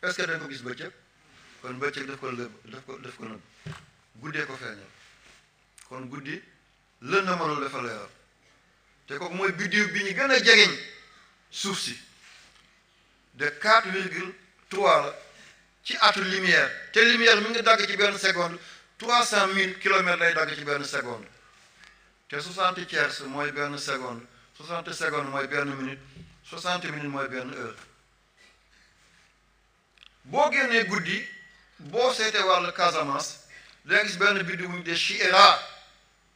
est-ce que dañ ko gis bëccëg kon bëccëg daf ko nëbb guddee ko feeñal kon guddi lënd mënul dafa leeral te kooku mooy biddiw bi ñu gën a jegeñ suuf si de 4,3 la ci atu lumière te lumière mi ngi dagg ci benn seconde 300 000 kilomètres lay dagg ci benn seconde te 60 tiers mooy benn seconde 60 secondes mooy benn minute 60 minutes mooy benn heure boo génnee guddi boo seetee wàllu Casamance da nga gis benn biddiw bu ñu de Chihra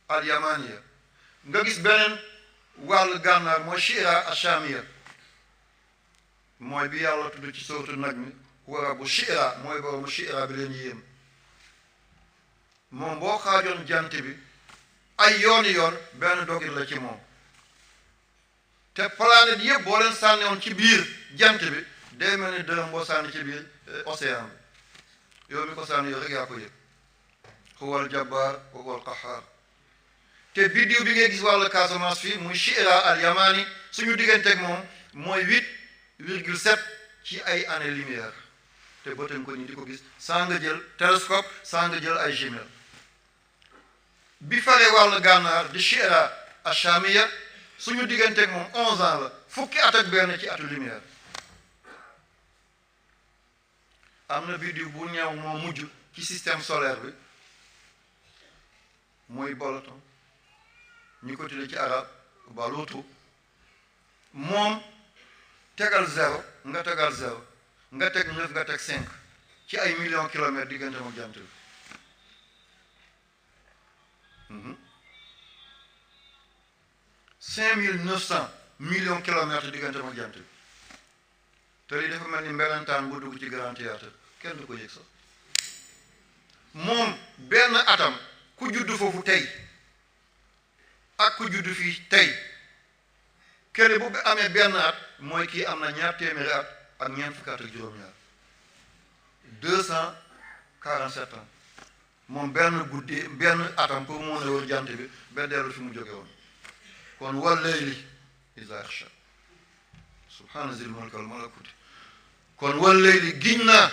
al Yamaniya nga gis beneen wàllu gànnaar mooy Chihra al Shamiya mooy bi yàlla tudd ci sourate Najm wa rabbu Chihra mooy boromu Chihra bi leen yéem moom boo xaajoon jant bi ay yooni yoon benn dogit la ci moom te planète yëpp boo leen sànni woon ci biir jant bi day mel ni dërëm boo sànni ci biir océan bi yow mi ko sànni yow rek yaa ko yëg huwal jabbaar wa huwal qahhaar te biddiw bi ngay gis wàllu Casamance fii muy Chihra al Yamani suñu digganteeg moom mooy 8,7 ci ay années lumière te bëtañ ko ni di ko gis saa nga jël télescope saa nga jël ay jumelles bi faree wàllu gànnaar di Chihra al Shamiya suñu digganteeg moom 11 ans la fukki at ak benn ci atu lumière am na biddiw bu ñëw moo mujj ci système solaire bi mooy Boloton ñu ko tuddee ci arab baluutu moom tegal 0 nga tegal 0 nga teg 9 nga teg 5 ci ay millions kilomètres diggante ak jant bi 5900 millions kilomètres diggante ak jant bi te lii dafa mel ni mbelentaan bu dugg ci Grand Théâtre kenn du ko yëg sax moom benn atam ku judd foofu tey ak ku judd fii tey kële bu amee benn at mooy kii am na ñaar téeméeri at ak ñeent fukki at ak juróom-ñaar 247 ans moom benn guddi benn atam pour mu mën a wër jant bi ba dellu fi mu jóge woon kon wal layli iza yaxsha subhaana zil mulki wal malakuti kon wal layli giñ naa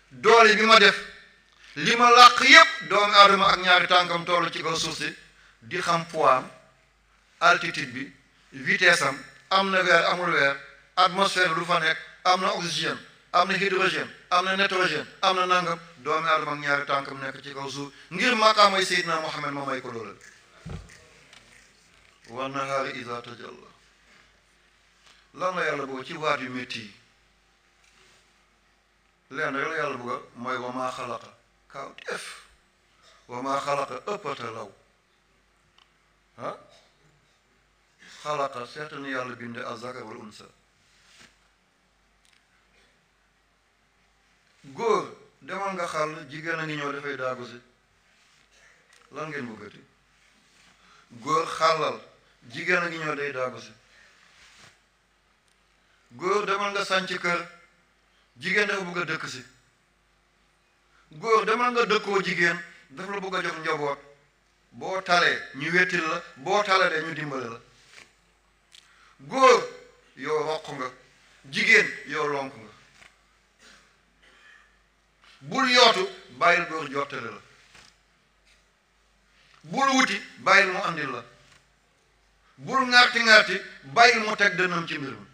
doole bi ma def li ma làq yépp doomu aadama ak ñaari tànkam toll ci kaw suuf si di xam poids am altitude bi vitesse am na weer amul weer atmosphère lu fa nekk am na oxygène am na hydrogène am na nitrogène am na nangam doomu aadama ak ñaari tànkam nekk ci kaw suuf ngir maqaamay Seydina Muhammad ma may ko loolal wa nahaari iza tajalla lan la yàlla bëgg ci waat yu métti yi leen rek la yàlla bëgg mooy wa maa xalaqa kaw def wa maa xalaqa ëppata law ah xalaqa seeta ni yàlla binde azakar wal unsa góor demal nga xàll jigéen a ngi ñëw dafay daagu si lan ngeen bëggati góor xàllal jigéen a ngi ñëw day daagu si góor demal nga sànc kër jigéen dafa bëgg a dëkk si góor demal nga dëkkoo jigéen dafa la bëgg a jox njaboot boo talee ñu wettil la boo talee de ñu dimbale la góor yow roq nga jigéen yow lonk nga bul yootu bàyyil góor jottale la bul wuti bàyyil mu andil la bul ŋaarti ŋaarti bàyyil mu teg dënam ci mbir mi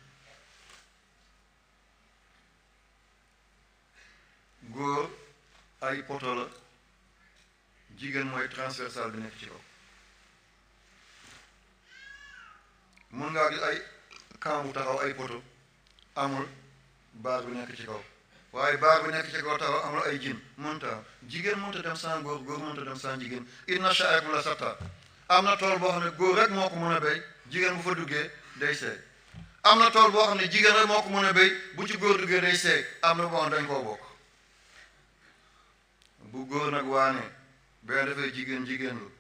góor ay poto la jigéen mooy transversal bi nekk ci kaw mën ngaa gis ay camp bu taxaw ay poto amul baar bi nekk ci kaw waaye baar bi nekk ci kaw taxaw amul ay jin mënta jigéen mënta dem sans góor góor mënta dem sans jigéen inna sha'akum la satta am na tool boo xam ne góor rek moo ko mën a béy jigéen bu fa duggee day seey am na tool boo xam ne jigéen rek moo ko mën a béy bu ci góor duggee day seey am na boo xam dañ koo bokk bu góor nag waane benn dafay jigéen lu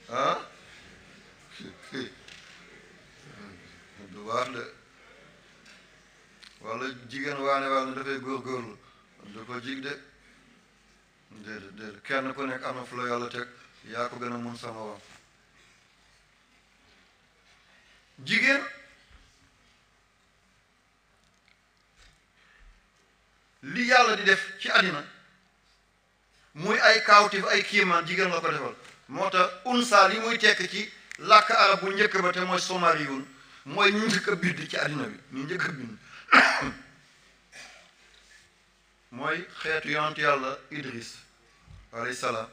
ah du baax de wala jigéen waane wala dafay góorgóorlu du ko jig de déedéet kenn ku nekk am na fu la yàlla teg yaa ko gën a mun sama wam jigéen yàlla di def ci àddina muy ay kaawtif ay kiimaan jigéen la ko defal moo tax unsa li muy tekk ci làkk arab bu njëkk ba te mooy somariyun mooy ñu njëkk a bind ci àddina bi ñu njëkk a bind mooy xeetu yonent yàlla Idris alayhi salaam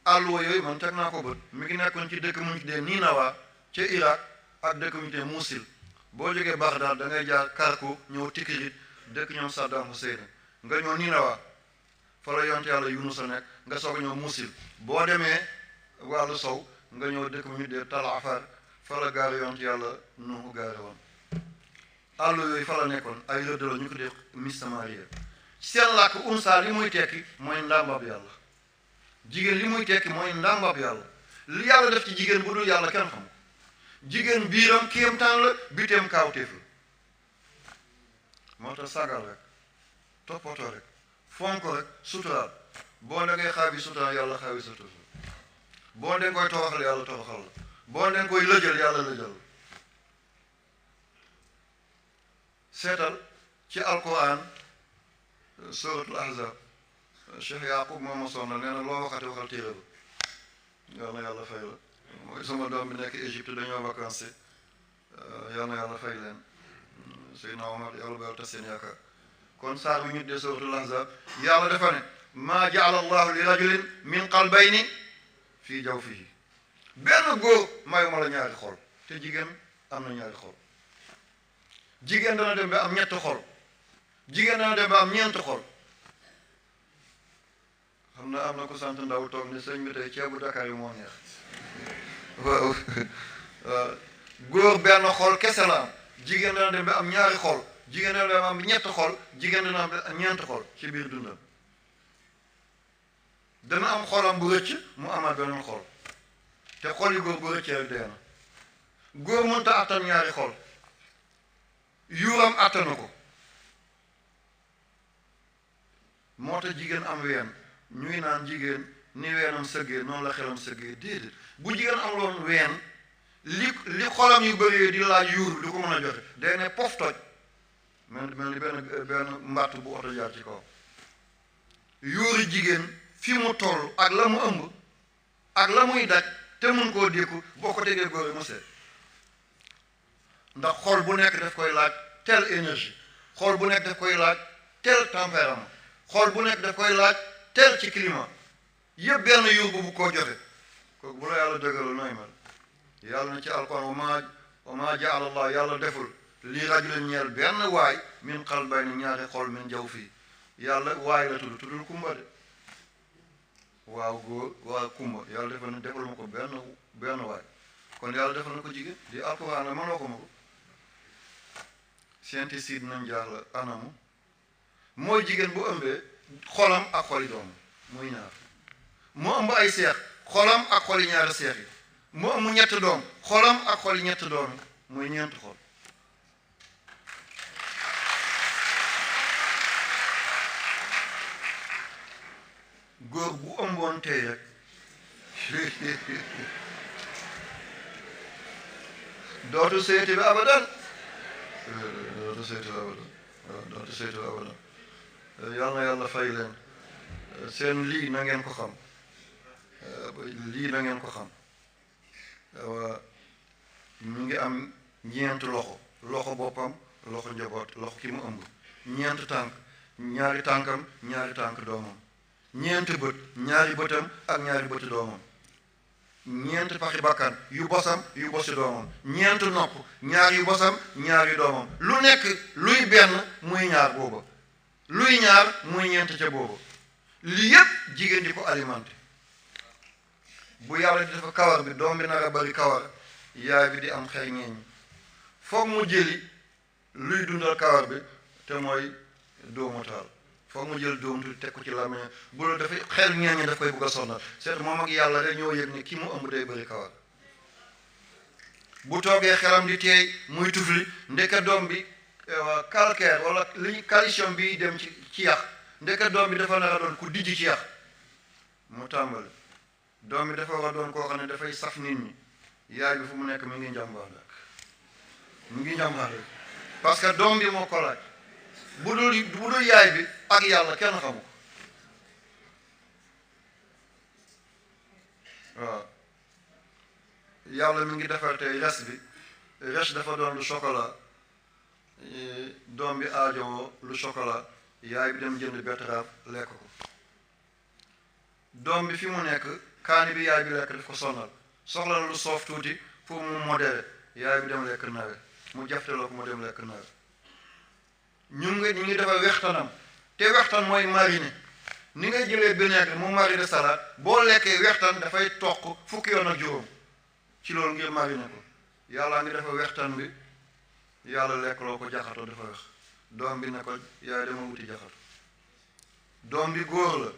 àlluwa yooyu man teg naa ko bët mi ngi nekkoon ci dëkk mu ñu tuddee Ninawa ca Irak ak dëkk mu ñu tuddee Musil boo jógee Bagdad da ngay jaar Karkuk ñëw Tikrit dëkk ñoom Saddam Hussein nga ñëw Ninawa fa la yonent yàlla Yunus a nekk nga soog a ñëw Musil boo demee wàllu sow nga ñëw dëkk mu ñu tuddee Tal Afar fa la gaari yonent yàlla Nuhu gaari woon àllu yooyu fa la nekkoon ay rëdd la ñu ko dee Mista Maria seen làkk unsa li muy tekki mooy ndàmbab yàlla jigéen li muy tekki mooy ndàmbab yàlla li yàlla def ci jigéen bu dul yàlla kenn xam ko jigéen biiram kéemtaan la biteem kaawteef la moo tax sagal rek toppatoo rek fonk rek suturaal boo da ngay xaawi suturaal yàlla xaawi suturaal boo den koy toroxal yàlla toroxal la boo den koy lëjal yàlla lëjal seetal ci alquran suratul ahzab Cheikh Yaqub moom ma sonnal nee na loo waxati waxal téere ba yal na yàlla fay la mooy sama doom bi nekk Égypte dañoo vacances yal na yàlla fay leen Seydina Omar yàlla ba yàlla tas seen yaakaar kon saar bi ñu dee suratul ahzab yàlla dafa ne maa jaala allahu li rajulin min qalbayni fii jawfihi benn góor mayuma la ñaari xol te jigéen am na ñaari xol jigéen dana dem ba am ñetti xol jigéen dana dem ba am ñeenti xol xam na am na ko sant ndaw toog ne sëñ bi tey ceebu Dakar yi moo neex waaw góor benn xol kese la am jigéen dana dem ba am ñaari xol jigéen dana dem ba am ñetti xol jigéen dana am ñeenti xol ci biir dundam dana am xolam bu rëcc mu amaat beneen xol te xol yu góor bu rëccee rek dee na góor mënta attan ñaari xol yuuram attanu ko moo tax jigéen am ween ñuy naan jigéen ni weenam sëggee noonu la xelam sëggee déedéet bu jigéen am loon ween li xolam yu bëree di laaj yuur du ko mën a joxe day ne pof toj mel ni benn mbàtt bu oto jaar ci kaw yuuri jigéen fi mu toll ak la mu ëmb ak la muy daj te mun koo dékku boo ko tegee góor mu seet ndax xol bu nekk daf koy laaj telle énergie xol bu nekk daf koy laaj tel tempérament xol bu nekk daf koy laaj tel ci climat yëpp benn yuur bu koo joxe kooku bu la yàlla dëggalul nooy mel yàlla na ci alquran wa ma jaala allah yàlla deful li rajulin ñeel benn waay min qalbayni ñaari xol min jaw fii yàlla waay la tuddul kumba de waaw góor waaw kumba yàlla defal ma ko benn waay kon yàlla defal na ko jigéen di alquran la mënoo ko ma ko scientifique nañ jaaxla anamu mooy jigéen bu ëmbee xolam ak xoli doom muy ñaar mu ëmb ay seex xolam ak xoli ñaari seex yi mu ëmb ñett doom xolam ak xoli ñett doom yi muy ñeent xol góor bu ëmboon tey rek dootu seeti bi abadan dootu seeti bi abadan yal na yàlla fay leen seen lii na ngeen ko xam lii na ngeen ko xam ñu ngi am ñeent loxo boppam loxo njaboot loxo ki mu ëmb ñeent tànk ñaari tànkam ñaari tànk doomam ñeenti bët ñaari bëtam ak ñaari bëti doomam ñeenti paxi bakkan yu bosam yu bosi doomam ñeenti nopp ñaar yu bosam ñaari doomam lu nekk luy benn muy ñaar booba luy ñaar muy ñeent ca booba li yépp jigéen di ko alimenté bu yàlla di dafa kawar bi doom bi nar a bari kawar yaay bi di am xel ñeeñ foog mu jëli luy dundal kawar bi te mooy doomu taal foog mu jël doom tu teg ko ci làmmiñ bu loolu dafay xel ñeeñe daf koy bugg a sonnal seet moom ak yàlla rek ñoo yëg ni ki mu ëmb day bëri kawar bu toogee xelam di teey muy tufli ndeke doom bi calcaire wala li calcium bi dem ci yax ndeke doom bi dafa nar a doon ku dijj ci yax mu tàmbali doom bi dafa war a doon koo xam ne dafay saf nit ñi yaay bi fu mu nekk mi ngi njàmbaar rek parce que doom bi moo ko laaj bu dul yaay bi ak yàlla kenn xamu ko waaw yàlla mi ngi defar tey res bi res dafa doon lu chocolat doom bi aajowoo lu chocolat yaay bi dem jënd betterave lekk ko doom bi fi mu nekk kaani bi yaay bi lekk daf ko sonal soxla na lu soof tuuti pour mu modéré yaay bi dem lekk nawe mu jafteloo ko mu dem lekk nawe ñu ngi defar wextanam te wextan mooy mariner ni ngay jëlee vinaigre mu mariner salade boo lekkee wextan dafay toq fukki yoon ak juróom ci loolu ngir mariner ko yàlla ngi dafa wextan bi yàlla lekkloo ko jaxato dafa wex doom bi ne ko yaay dama wuti jaxato doom bi góor la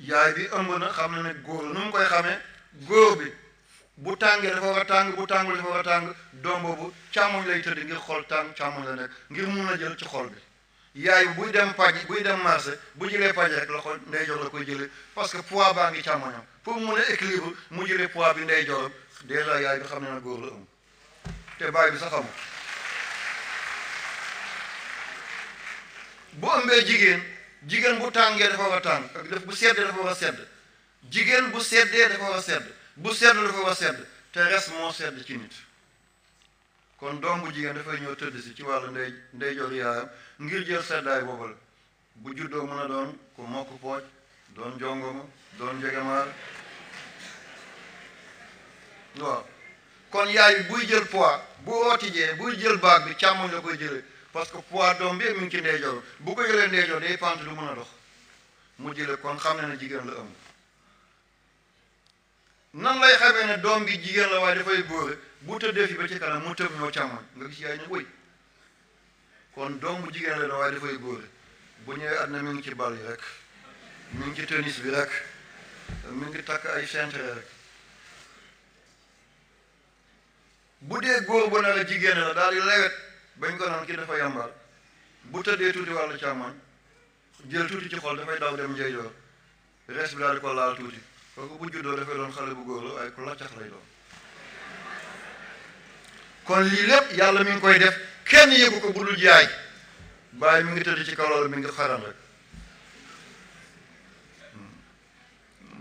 yaay bi ëmb na xam na ne góor la nu mu koy xamee góor bi bu tàngee dafa war a tàng bu tàngul dafa war a tàng doom boobu càmmoñ lay tëdd ngir xol tàng càmmoñ la nekk ngir mun a jël ci xol bi yaay bi buy dem paj buy dem marché bu jëlee paj rek loxo ndeyjoor la koy jëlee parce que poids baa ngi càmmoñam pour mun a équilibre mu jëlee poids bi ndeyjooram déjà yaay bi xam ne na góor la ëmb te baay bi sax xamul bu ëmbee jigéen bu tàngee dafa war a tàng ak def bu seddee dafa war a sedd jigéen bu seddee dafa war a sedd bu sedd dafa war a sedd te res moo sedd ci nit kon doom bu jigéen dafay ñëw tëdd si ci wàllu ndeyjoor yaayam ngir jël seddaay boobu la bu juddoo mën a doon ku mokk pooj doon jongoma doon njegemaar waaw kon yaay buy jël poids bu ootijee buy jël baag bi càmmoñ la koy jëlee parce que poids doom bi mi ngi ci ndeyjoor bu ko jëlee ndeyjoor day pant du mën a dox mu jëlee kon xam ne ne jigéen la ëmb nan lay xamee ne doom bi jigéen la waaye dafay góore bu tëddee fi ba ci kanam mu tëb ñoo càmmoñ nga gis yaay ne wëy kon doom bu jigéen la doon waaye dafay góore bu ñëwee àdduna mi ngi ci bal yi rek mi ngi ci tennis bi rek mi ngi takk ay centre rek bu dee góor bu nar a jigéen la daal di lewet bañ ko naan ki dafa yàmbaal bu tëddee tuuti wàllu càmmoñ jël tuuti ci xol dafay daw dem njeyjoor res bi daal di ko laal tuuti kooku bu juddoo dafay doon xale bu góor la waaye ku laccax lay doon kon lii lépp yàlla mi ngi koy def kenn yëgu ko bu dul jaay bàyyi mi ngi tëdd ci kaw mi ngi xaran rek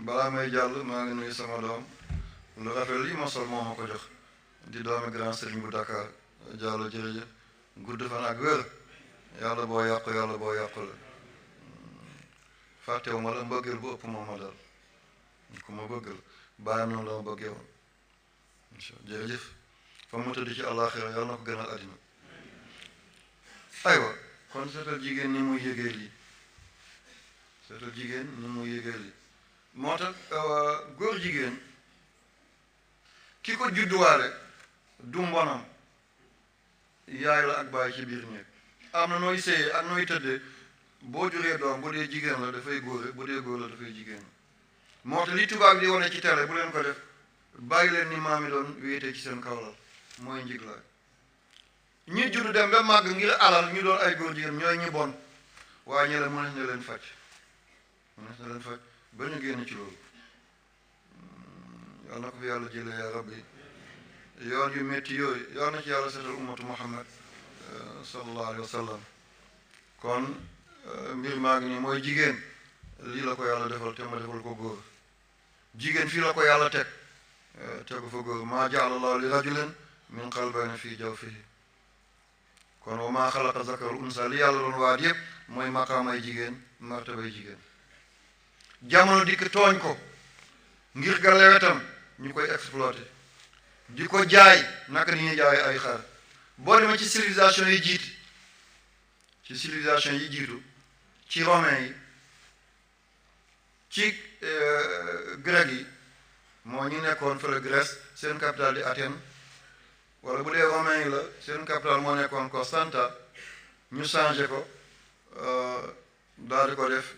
balaa may jàll maa ngi nuyu sama doom lu rafet lii ma sol moo ma ko jox di doomi grand sëriñ bu Dakar Diallo jërëjëf gudd fan ak wér yàlla boo yàqu la fàttewu ma la mbëggeel bu ëpp moom ma dal ku ma bëgg la bàyyam noonu la ma bëggee woon jërëjëf fa mu tëdd ci àllaaxira yàlla na ko gënal àddina aywa kon seetal jigéen ni muy yëgee lii moo tax góor jigéen ki ko judduwaale du mbonam yaay la ak baay ci biir néeg am na nooy séyee ak nooy tëddee boo juree doom bu dee jigéen la dafay góore bu dee góor la dafay jigéen moo tax li tubaab di wane ci télé bu leen ko def bàyyi leen ni maam yi doon wéetee ci seen kawlal mooy njiglaay ñi juddu dem ba màgg ngir alal ñu doon ay góor jigéen ñooy ñi bon waaye ñe la mënees na leen faj ba ñu génn ci loolu yal na ko fi yàlla jële yaa rabbi yoon yu métti yooyu yal na ci yàlla seetal ummatu muhammad sallallahu alayhi wa sallam kon mbir maa ngi nii mooy jigéen lii la ko yàlla defal te ma defal ko góor jigéen fii la ko yàlla tegu fa góor maa jaala allahu li rajulin min qalbayni fii jawfihi kon wa maa xalaqa zakara unsa li yàlla doon waat yëpp mooy maqaamay jigéen martabay jigéen jamono dikk tooñ ko ngir ga lewetam ñu koy exploité di ko jaay naka ni ñuy jaay ay xar boo demee ci civilisation yi jiitu ci romain yi ci grec yi moo ñu nekkoon fële Grèce seen capitale di Athènes wala bu dee romain yi la seen capitale moo nekkoon Constanta ñu changé ko daal di ko def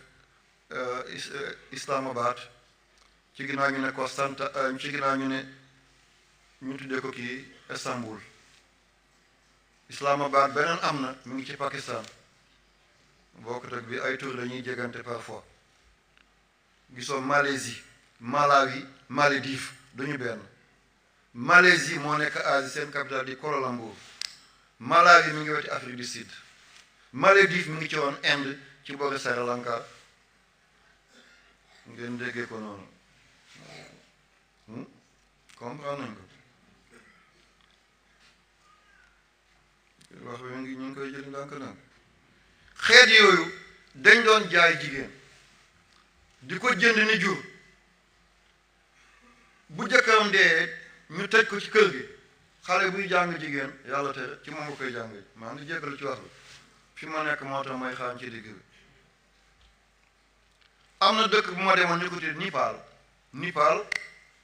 Islamabad ci ginnaaw ñu ne Constanta ci ginnaaw ñu tuddee ko kii Istanbul Islamabad beneen am na mu ngi ci Pakistan bokkut ak bi ay tur la ñuy jégante parfois gisoo Malaisie Malawi Maldives duñu benn Malaisie moo nekk Asie seen capitale di Kuala Lumpur Malawi mi ngi weti Afrique du Sud Maldives mi ngi ci woon Inde ci boori Sri Lanka ngeen déggee ko noonu comprendre nañ ko wax bi ñu ngi koy jël ndànk-ndànk xeet yooyu dañ doon jaay jigéen di ko jënd ni jur bu jëkkëram dee ñu tëj ko ci kër gi xale buy jàng jigéen yàlla tere ci moom nga koy jàng maa ngi jéggalu ci wax bi fi ma nekk moo tax may xaan ci digg bi am na dëkk bu ma demoon ñu ko tudd Nipal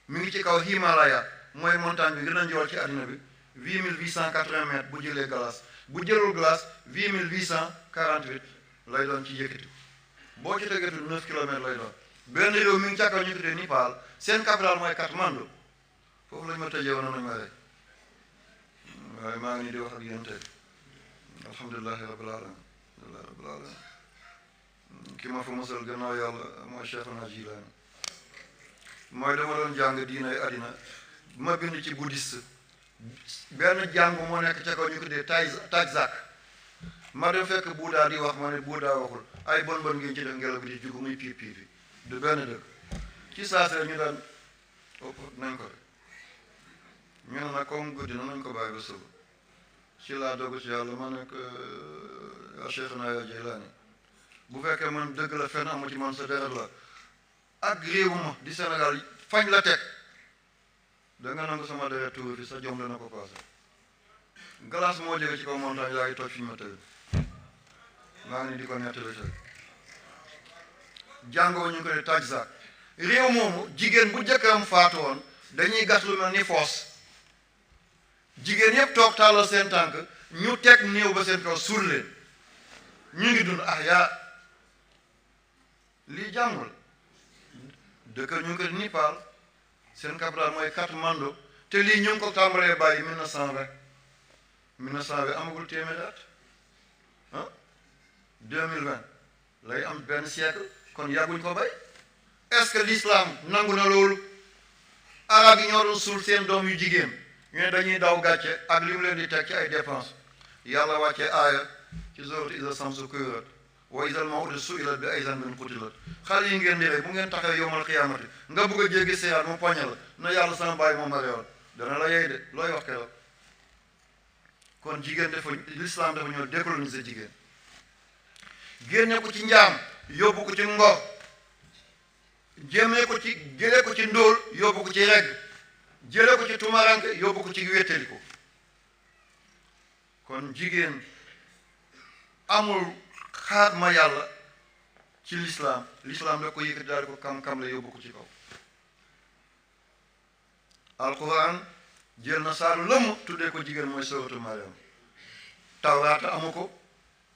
mi ngi ci kaw Himalaya mooy montagne bi gën a njool ci àddina bi 8880 mètres bu jëlee glace bu jëlul glace 8848 lay doon ci yëkkati boo ci tegeetul 9 kilomètres lay doon benn réew mi ngi ca kaw ñu ko tudd Nipal seen capital mooy Katmandu foofu lañu ma tëjee woon nañu ma rey waaye maa ngi nii di wax ak yéen tey alhamdulilahi rabbil alamin ki ma fa musal gannaaw yàlla mooy Cheikhuna Jilaani mooy dama doon jàng diinay àddina ma bind ci bouddhiste benn jàng moo nekk ca kaw ñu ko dee Tajzak ma dem fekk Bouddha di wax ma ne Bouddha waxul ay bon ngeen ci def ngelaw bi di jugu muy piip piip du benn dëkk ci saase ñu daan nañ ko rek ñu ne nag comme guddi na nañ ko bàyyi ba suba ci laa dogu ci yàlla ma nekk Cheikhuna ya Jilaani bu fekkee man dëgg la fenn amu ci man sa deret la ak réew ma di Sénégal fañ la teg da nga nangu sama deret tuur fi sa jom dana ko passé glace moo jóge ci kaw montagne yaa ngi toog fi ñu ma tëdd maa ngi ni di ko nettali tey jàngoo ñu ko ne Tajzak réew moomu jigéen bu jëkkëram faatu woon dañuy gas lu mel ni foos jigéen yëpp toog tàllal seen tànk ñu teg néew ba seen kaw suul leen ñu ngi dund yaa lii jàmmul dëkk ñu ngi ko Nipal seen capital mooy Katmandu te lii ñu ngi ko tàmbalee bàyyi 1920 amagul téeméeri at 2020 lay am benn siècle kon yàgguñ ko bay est-ce que l'islam nangu na loolu arab yi ñoo doon suul seen doom yu jigéen ñu ne dañuy daw gàcce ak li mu leen di teg ci ay dépense yàlla wàcce aaya ci sourate Iza Shamsu Kuwirat wa izal maw'udatu su'ilat bi ayyi dhanbin qutilat xale yi ngeen di rey bu ngeen taxawee yowmal xiyaamati nga bëgg a jéggi siraat mu poñe la na yàlla sama bàyyi moom ma réewal dana la yey de looy wax keroog kon jigéen dafa l'islam dafa ñëw décoloniser jigéen génne ko ci njaam yóbbu ko ci ngor jëlee ko ci ndóol yóbbu ko ci regg jëlee ko ci tumaranke yóbbu ko ci wéttaliku kon jigéen amul xaar ma yàlla ci l'islam da ko yëkkati daal di ko kam-kam la yóbbu ko ci kaw alquran jël na saaru lëmm tuddee ko jigéen mooy suratu Mariam tawraata amu ko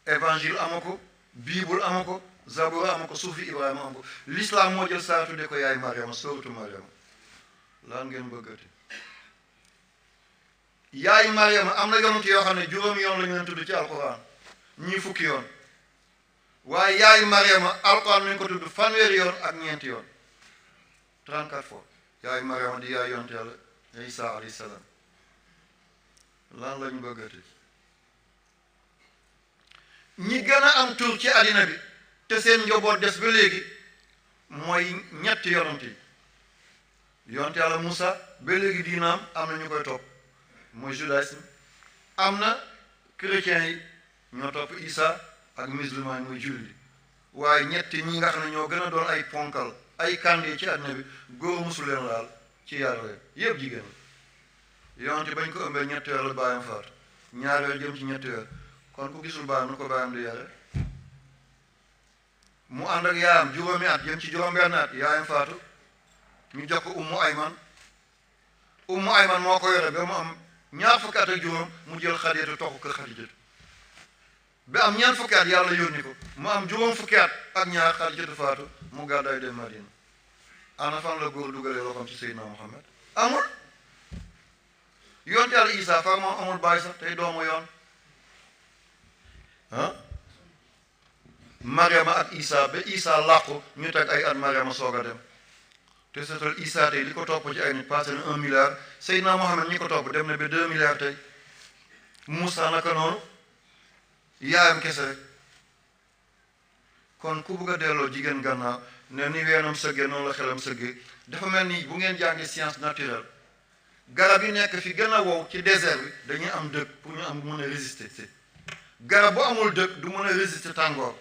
évangile amu ko bible amu ko zabura amu ko suufi Ibrahima amu ko l'islam moo jël saar tuddee ko yaay Mariam suratu Mariam lan ngeen bëggati yaay Mariam am na yonent yoo xam ne juróomi yoon la ñu leen tudd ci alquran ñii fukki yoon waaye yaayu Mariama alquran mi ngi ko tudd fanweeri yoon ak ñeenti yoon 34 fois yaayu Mariama di yaay yonent yàlla Isa alayhi salaam lan lañ bëggati ñi gën a am tur ci àddina bi te seen njaboot des ba léegi mooy ñetti yonent yi yonent yàlla Musa ba léegi diinaam am na ñu koy topp mooy judaïsme am na chrétiens yi ñoo topp Isa ak musulman yi muy julli waaye ñetti ñi nga xam ne ñoo gën a doon ay ponkal ay kàndee ci àddina bi góor musu leen laal ci yar leen yëpp jigéen la yonte bañ ko ëmbee ñetti weer la bàyyam faatu ñaari weer jëm ci ñetti weer kon ku gisul bàyyam nu ko bàyyam di yare mu ànd ak yaayam juróomi at jëm ci juróom-benn at yaayam faatu ñu jox ko ummu ayman moo ko yore ba mu am ñaar fukki at ak juróom mu jël Xadijatu toxu kër Xadijatu ba am ñaar fukki at yàlla yónni ko mu am juróom fukki at ak ñaar Xadijatu faatu mu gàddaay dem Madina ana fan la góor dugalee loxoom ci Seydina Muhammad amul yonte yàlla Isa far moom amul bàyyi sax tey doomu yoon Mariama ak Isa ba Isa làqu ñu teg ay at Mariama soog a dem te seetal Isa tey li ko topp ci ay nit passé na 1 milliard Seydina Muhammad ñi ko topp dem na ba 2 milliards tey Moussa naka noonu yaayam kese rek kon ku bëgg a delloo jigéen gannaaw ne ni weenam sëggee noonu la xelam sëggee dafa mel ni bu ngeen jàngi science naturelle garab yi nekk fi gën a wow ci désert bi dañuy am dëkk pour ñu am mën a résister garab bu amul dëkk du mën a résister tàngoor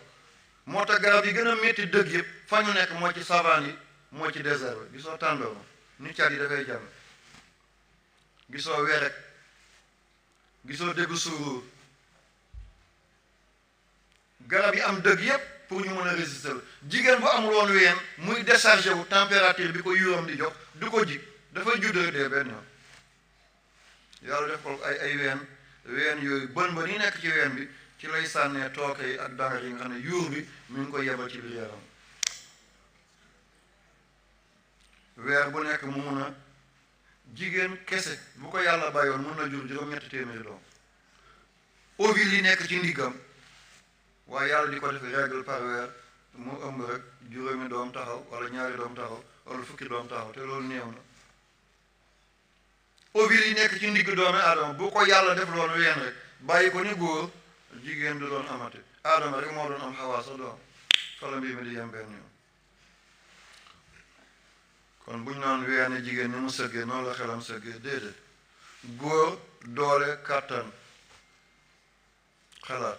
moo tax garab yi gën a métti dëkk yëpp fa ñu nekk moo ci savane yi moo ci désert bi gisoo tàndoor ni cat yi dafay jàmm gisoo werek gisoo déggu suuróor garab yi am dëgg yépp pour ñu mën a résister jigéen bu amul woon ween muy déchargé wu température bi ko yuuram di jox du ko ji dafay judd rek dee benn yoon yàlla def ko ay ween yooyu bën yi nekk ci ween bi ci lay sànnee tooke yi ak dangar yi nga xam ne yuur bi mi ngi koy yebal ci biir yaram weer bu nekk mu mun a jigéen kese bu ko yàlla bàyyoon mun na jur juróom-ñetti téeméeri doom ovules yi nekk ci ndiggam waaye yàlla di ko def règle par weer mu ëmb rek juróomi doom taxaw wala ñaari doom taxaw wala fukki doom taxaw te loolu néew na ovules yi nekk ci ndigg doomi aadama bu ko yàlla def loon ween rek bàyyi ko ni góor jigéen du doon amati aadama rek moo doon am xawaa sa doom fala mbir mi di yem benn yoon kon bu ñu naan weene jigéen ni mu sëggee noonu la xelam sëggee déedéet góor doole kàttan xalaat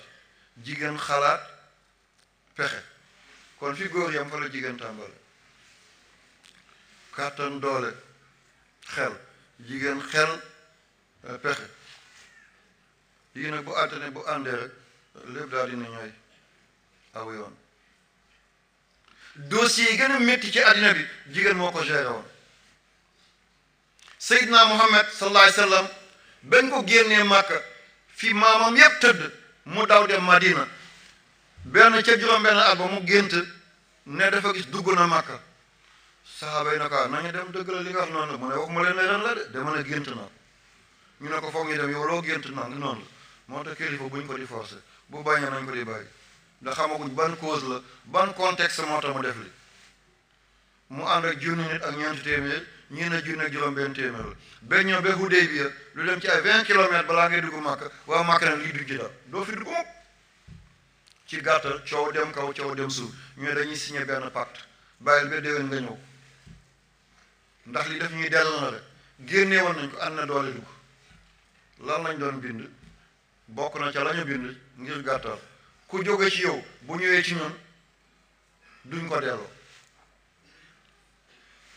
jigéen xalaat pexe kon fi góor yam fa la jigéen tàmbale kàttan doole xel jigéen xel pexe yii nag bu àttane bu àndee rek lépp daal dina ñooy aw yoon dossier yi gën a métti ci àddina bi jigéen moo ko géré woon Seydina Muhammad sallallahu alayhi wa sallam bañ ko génnee Màkka fi maamam yépp tëdd mu daw dem Madina benn ca juróom-benn at ba mu gént ne dafa gis dugg na Màkka saxaaba yi na ko nañu dem dëgg la li nga wax noonu la mu ne waxuma leen ne ren la de dama ne gént na ñu ne ko foog ñu dem yow loo gént na noonu la moo tax kilifa buñ ko di forcé bu bañee nañ ko di bàyyi ndax xamaguñ ban cause la ban contexte moo tax mu def li mu ànd ak junni nit ak ñeenti téeméer ñii na junni ak juróom-benn téeméer la ba ñëw ba Hudaybiya lu dem ci ay 20 kilomètres balaa ngay dugg Màkka waa Màkka ne lii dugg ci daal doo fi dugg mukk ci gàttal coow dem kaw coow dem suuf ñooy dañuy signé benn pacte bàyyil ba déwén nga ñëw ndax li def ñuy dellu na rek génnee woon nañ ko ànd na doole dugg lan lañ doon bind bokk na ca la ñu bind ngir gàttal ku jóge ci yow bu ñëwee ci ñun duñ ko delloo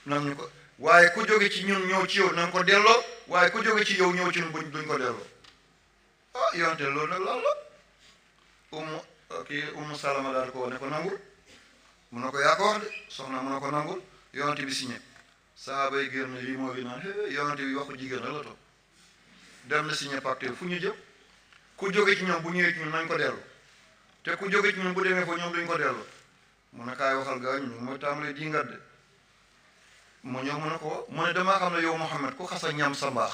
nag ñu ko waaye ku jóge ci ñun ñëw ci yow nañ ko delloo waaye ku jóge ci yow ñëw ci ñun duñ ko delloo ah yonte loolu nag lan la Umu Salama daal ko ne ko nangul mun na ko yaa ko wax de soxna mun na ko nangul yonte bi signé sahaaba yi génn rii moo bi naan yonte bi waxu jigéen la toog dem na signé pacte fu ñu jëm ku jóge ci ñoom bu ñëwee ci ñun nañ ko delloo te ku jóge ci ñun bu demee fa ñoom duñ ko delloo mu ne kaay waxal gaañ ñu mooy tàmbalee di ngat de mu ñëw mu ne ko mu ne damaa xam ne yow Muhammad ku xasa ñam sa mbaax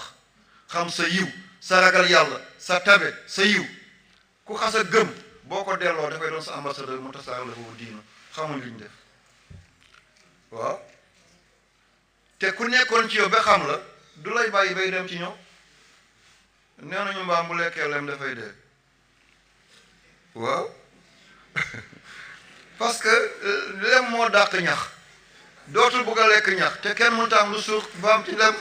xam sa yiw sa ragal yàlla sa tabe sa yiw ku xasa gëm boo ko delloo dafay doon sa ambassadeur mu tasaare la foofu diina xamuñ liñ def waaw te ku nekkoon ci yow ba xam la du lay bàyyi bay dem ci ñoom nee nañu mbaam bu lekkee lem dafay dee waaw parce que lem moo dàq ñax dootul bugg a lekk ñax te kenn mënut a am lu suur mbaam ci lem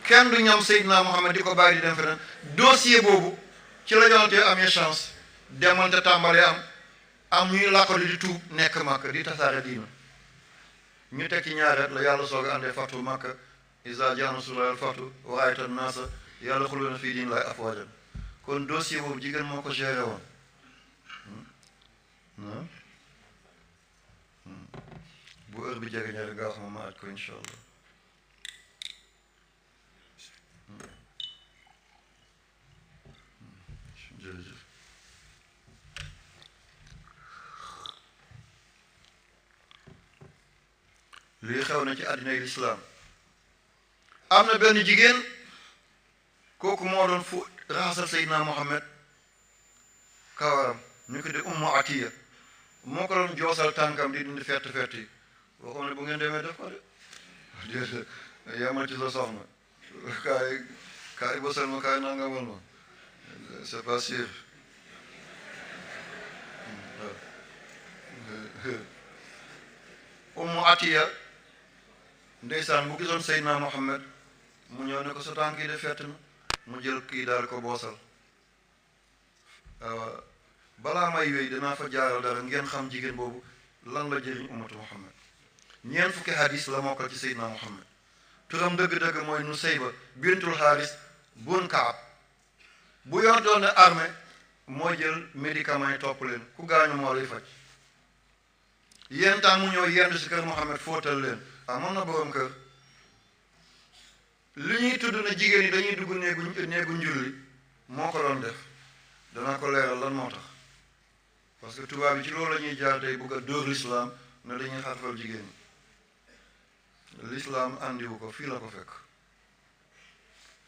kenn du ñam Seydina Muhammad di ko bàyyi di dem feneen dossier boobu ci la yonante amee chance demal te tàmbalee am ñuy làqatu di tuub nekk Màkka di tasaare diina ñu teg ci ñaareet la yàlla soog a àndee fatu Màkka iza jaa nasrullaahi wal fathu wa ra'ayta an-naasa yadxuluuna fii diinillaahi afwaajan kon dossier boobu jigéen moo ko géré woon bu heure bi jege ñaari nga wax ma aj ko incha allah jërëjëf lii xew na ci àddinay lislaam am na benn jigéen kooku moo doon fu raxasal Seydina Muhammad kawaram ñu ko di Ummu Atiya moo ko doon joosal tànkam di dindi fett yi waxoon ne bu ngeen demee def ko de déedéet yamal ci sa soxna kaay kaay bosal ma kaay nangamal ma c'est pas sûr Ummu Atiya ndeysaan bu gisoon Seydina Muhammad mu ñëw ne ko sa tànk yi de fett na mu jël kii daal ko boosal balaa may wéy dinaa fa jaaral dara ngeen xam jigéen boobu lan la jëriñ ummatu Muhammad ñeent fukki hadis la mokkal ci Seydina Muhammad turam dëgg-dëgg mooy Nusayba bintul Haris bun Kaab bu yor doon ne armée mooy jël médicament yi topp leen ku gaañu moo lay faj yéen temps mu ñëw yendu si kër Muhammad fóotal leen amoon na borom kër li ñuy tudd na jigéen ñi dañuy dugg néegu njulli moo ko doon def danaa ko leeral lan moo tax parce que tubaab yi ci loolu la ñuy jaar tey bugg a dóor l'islam ne dañuy xarfal jigéen ñi l'islam andiwu ko fii la ko fekk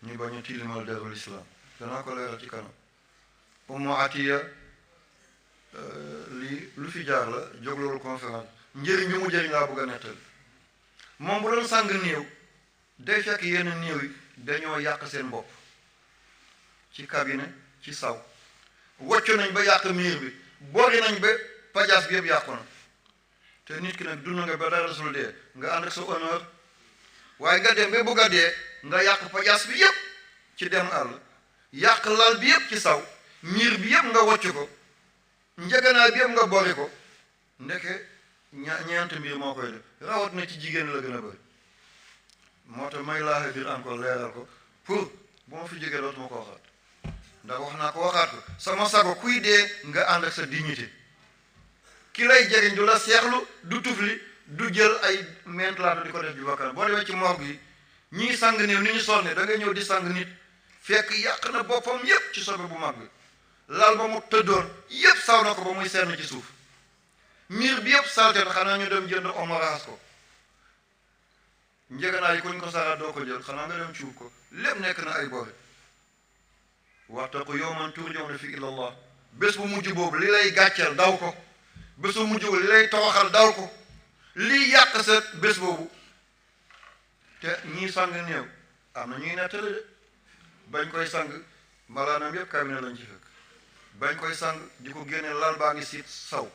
ñu bañ a tilimal deru l'islam danaa ko leeral ci kanam Ummu Atiya lii lu fi jaar la jóg loolu conférence njëriñ bi mu jëriñ laa bëgg a nettali moom bu doon sàng néew day fekk yenn néew yi dañoo yàq seen bopp ci cabinet ci saw woccu nañ ba yàq miir bi boori nañ ba pajaas bi yëpp yàqu na te nit ki nag dund nga ba dara sul dee nga ànd ak sa honneur waaye nga dem ba bëgg a dee nga yàq pajaas bi yëpp ci dem àll yàq lal bi yëpp ci saw miir bi yëpp nga wocc ko njëganaay bi yëpp nga bori ko ndeke ñeent mbir moo koy def rawat na ci jigéen la gën a bëri moo tax may laaxe biir encore leeral ko pour bu ma fi jógee dootuma ko waxaat ndax wax naa ko waxaat ko sama sago kuy dee nga ànd ak sa dignité ki lay jëriñ du la seexlu du tufli du jël ay mentlaatu di ko def bi bakkan boo demee ci morgue yi ñii sang néew ni ñu sonne da ngay ñëw di sang nit fekk yàq na boppam yépp ci sobe bu mag bi lal ba mu tëddoon yépp saw na ko ba muy senn ci suuf miir bi yépp salte na xanaa ñu dem jënd omo raxas ko njëganaay yi kuñ ko saraat doo ko jël xanaa nga dem cuub ko lépp nekk na ay bori wattaqu yawman turja'una fi ila Allah bés bu mujj boobu li lay gàcceel daw ko bés bu mujj boobu li lay toroxal daw ko lii yàq sa bés boobu te ñii sang néew am na ñuy nettali de bañ koy sang malaanam yëpp cabinet lañ ci fekk bañ koy sang di ko génne lal baa ngi siit saw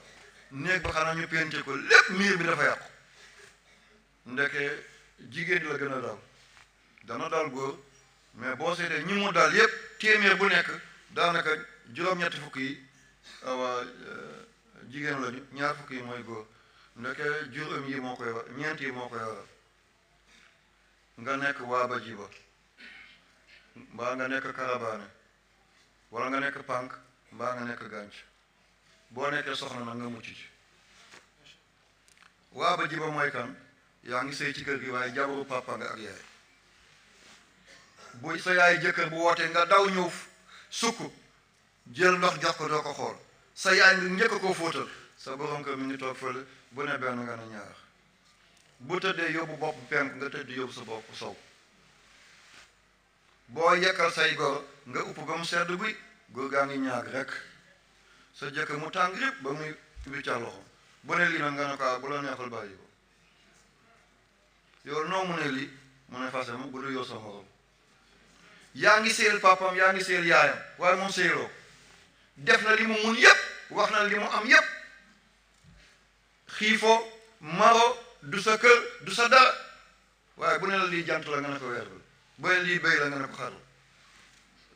néeg ba xanaa ñu penti ko lépp miir bi dafa yàqu ndeke jigéen ñi la gën a dal dana dal góor mais boo seetee ñi mu dal yépp téeméer bu nekk daanaka juróom-ñetti fukk yi awa jigéen lañu ñaar fukk yi mooy góor ndeke juróom yi moo koy war ñeent yi moo koy waral nga nekk waaba jiba mbaa nga nekk karabaane wala nga nekk pànk mbaa nga nekk gànc boo nekkee soxna nag nga mucc ci waaba jiba mooy kan yaa ngi sëy ci kër gi waaye jabaru papa nga ak yaay bu sa yaay jëkkër bu wootee nga daw ñëw sukk jël ndox jox ko doo ko xool sa yaay nga njëkk koo fóotal sa borom kër mi ngi toog fële bu ne benn nga ne ñaar bu tëddee yóbbu bopp penk nga tëdd yóbbu sa bopp sow boo yekkal say goro nga upp ba mu sedd guy góor gaa ngi ñaag rek sa jëkkër mu tàng rip ba muy wiccal loxo bu ne lii nag nga ne ko bu la neexal bàyyi ko yow noo mu ne lii mu ne fase ma bu du yow sa morom yaa ngi séyal papam yaa ngi séyal yaayam waaye moom séyaloo def na li mu mun yépp wax na li mu am yépp xiifoo maro du sa kër du sa dara waaye bu ne la lii jant la nga ne ko weer bu ne lii béy la nga ne ko xar la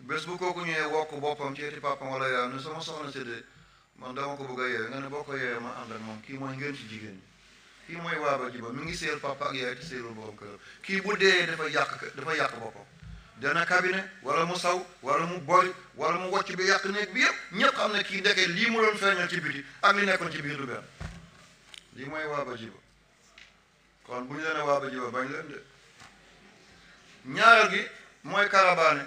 bés bu kooku ñëwee wokk boppam ci eti papam wala yaayam ne sama soxna séddee man dama ko bëgg a yeewe nga ne boo ko yeewee ma ànd ak moom kii mooy ngeen ci jigéen ñi kii mooy waaba jiba mi ngi séyal papa ak yaay te séyalul borom kër kii bu dee dafa yàq boppam dana cabinet wala mu saw wala mu bori wala mu wocc bi yàq néeg bi yëpp ñëpp xam ne kii ndeke lii mu doon feeñal ci biti ak li nekkoon ci biir du benn lii mooy waaba jiba kon bu ñu leen waaba jiba bañ leen de ñaareel gi mooy karabaane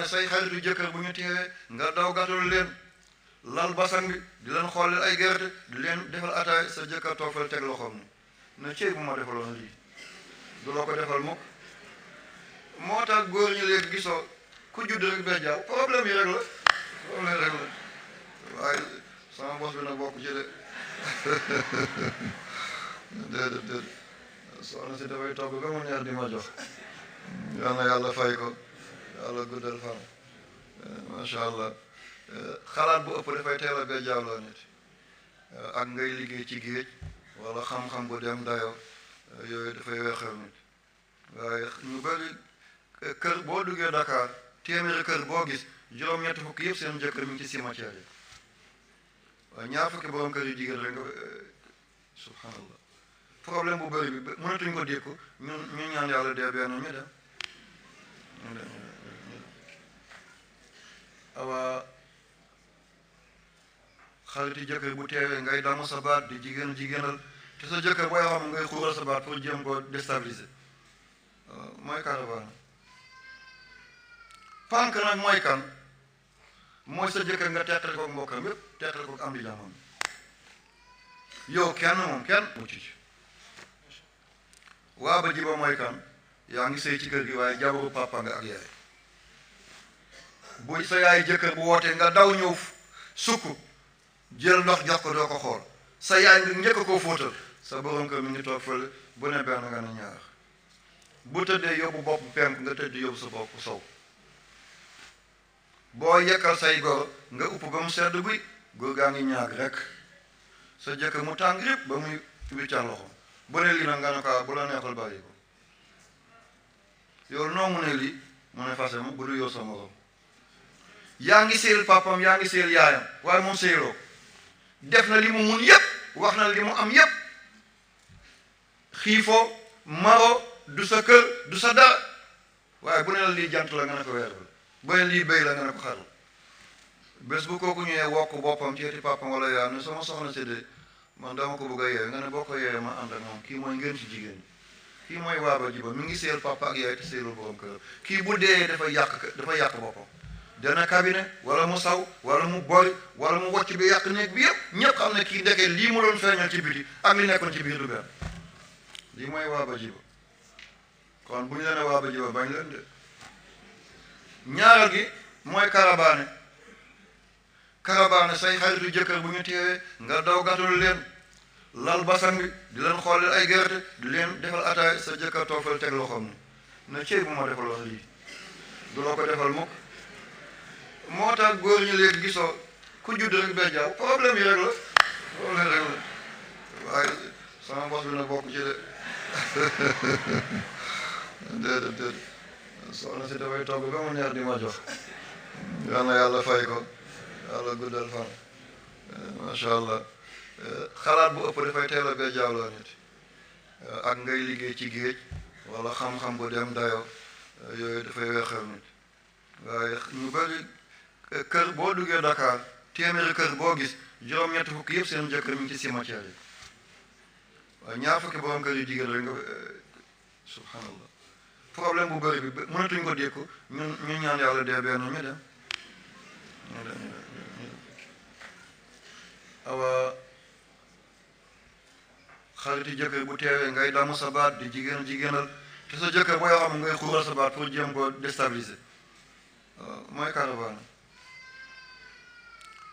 say xaritu jëkkër bu ñu teewee nga daw gàttal leen lal basang bi di leen xooleel ay gerte di leen defal ataay sa jëkkër toog fal teg loxoom ni na cey bu ma defaloon lii du la ko defal mukk moo tax góor ñi léegi gisoo ku judd rek bee jaaw problème yi rek la waaye sama bos bi nag bokk ci de déedéet soxna si dafay togg ba mu neex di ma jox yal na yàlla fay ko yàlla guddal fan macha allah xalaat bu ëpp dafay teel a bee jaaloo nit ak ngay liggéey ci géej wala xam-xam bu dem dayo yooyu dafay weexal nit waaye ñu bëri kër boo duggee Dakar téeméeri kër boo gis juróom-ñetti fukk yëpp seen jëkkër mi ngi ci cimetière yi waaye ñaar fukki borom kër yu jigéen rek nga subhanallah problème bu bëri bi mënatuñ ko dékku ñu ñaan yàlla dee benn ñu dem awa xariti jëkkër bu teewee ngay damm sa baat di jigéenal te sa jëkkër booy xam ngay xuural sa baat pour jéem ko déstabiliser mooy caravane pànk nag mooy kan mooy sa jëkkër nga teqale ko mbokkam yépp teqale ko am di jaamam yow kenn moom kenn mucc ci waa ba jiba mooy kan yaa ngi sëy ci kër gi waaye jabaru papa nga ak yaay bu sa yaay jëkkër bu wootee nga daw ñëw sukk jël ndox jox ko doo ko xool sa yaay nga njëkk koo fóotal sa borom kër mi ngi toog fële bu ne benn nga ne ñaar bu tëddee yóbbu bopp penk nga tëdd yóbbu sa bopp sow boo yekkal say goro nga upp ba mu sedd guy góor gaa ngi ñaag rek sa jëkkër mu tàng rip ba muy wiccan loxo bu ne lii nag nga ne ko bu la neexal bàyyi ko yow noo mu ne lii mu ne fase ma bu du yow sa morom yaa ngi séyal papam yaa ngi séyal yaayam waaye moom séyaloo def na li mu mun yépp wax na li mu am yépp xiifoo maro du sa kër du sa dara waaye bu ne la lii jant la nga ne ko weer la bu ne lii béy la nga ne ko xar la bés bu kooku ñëwee wokk boppam ceeti papam wala yaayam ne sama soxna si de man dama ko bëgg a yeewe nga ne boo ko yeewee ma ànd ak moom kii mooy ngeen ci jigéen ñi kii mooy waaba jiba mi ngi séyal papa ak yaay te séyalul borom kër kii bu dee dafa yàq boppam dana cabinet wala mu saw wala mu bori wala mu wocc bi yàq néeg bi yëpp ñëpp xam ne kii ndekee lii mu doon feeñal ci biti ak li nekkoon ci biir du benn lii mooy waaba jiba kon bu ñu leen waaba jiba bañ leen de ñaareel gi mooy karabaane say xaritu jëkkër bu ñu teewee nga daw gàttul leen lal basan bi di leen xooleel ay gerte di leen defal ataay sa jëkkër toofal teg loxoom ni na cey bu ma defal wax lii du la ko defal mukk moo tax góor ñi léegi gisoo ku judd rek bee jaaw problème yi rek la waaye sama bos bi na bokk ci de déedéet soxna si dafay togg ba mu neex di ma jox yal na yàlla fay ko yàlla guddal fan macha allah xalaat bu ëpp dafay teel a bee jaaloo nit ak ngay liggéey ci géej wala xam-xam bu dem dayo yooyu dafay weexal nit waaye ñu bëri kër boo duggee Dakar téeméeri kër boo gis juróom-ñetti fukk yëpp seen jëkkër mi ngi ci cimetière yi waaye ñaar fukki borom kër yu jigéen rek nga subhanallah problème bu bëri bi mënatuñ ko dékku ñu ñaan yàlla dee benn ñu dem awa xariti jëkkër bu teewee ngay damm sa baat di jigéenal te sa jëkkër booy xam ngay xuural sa baat pour jéem ko déstabiliser mooy caravane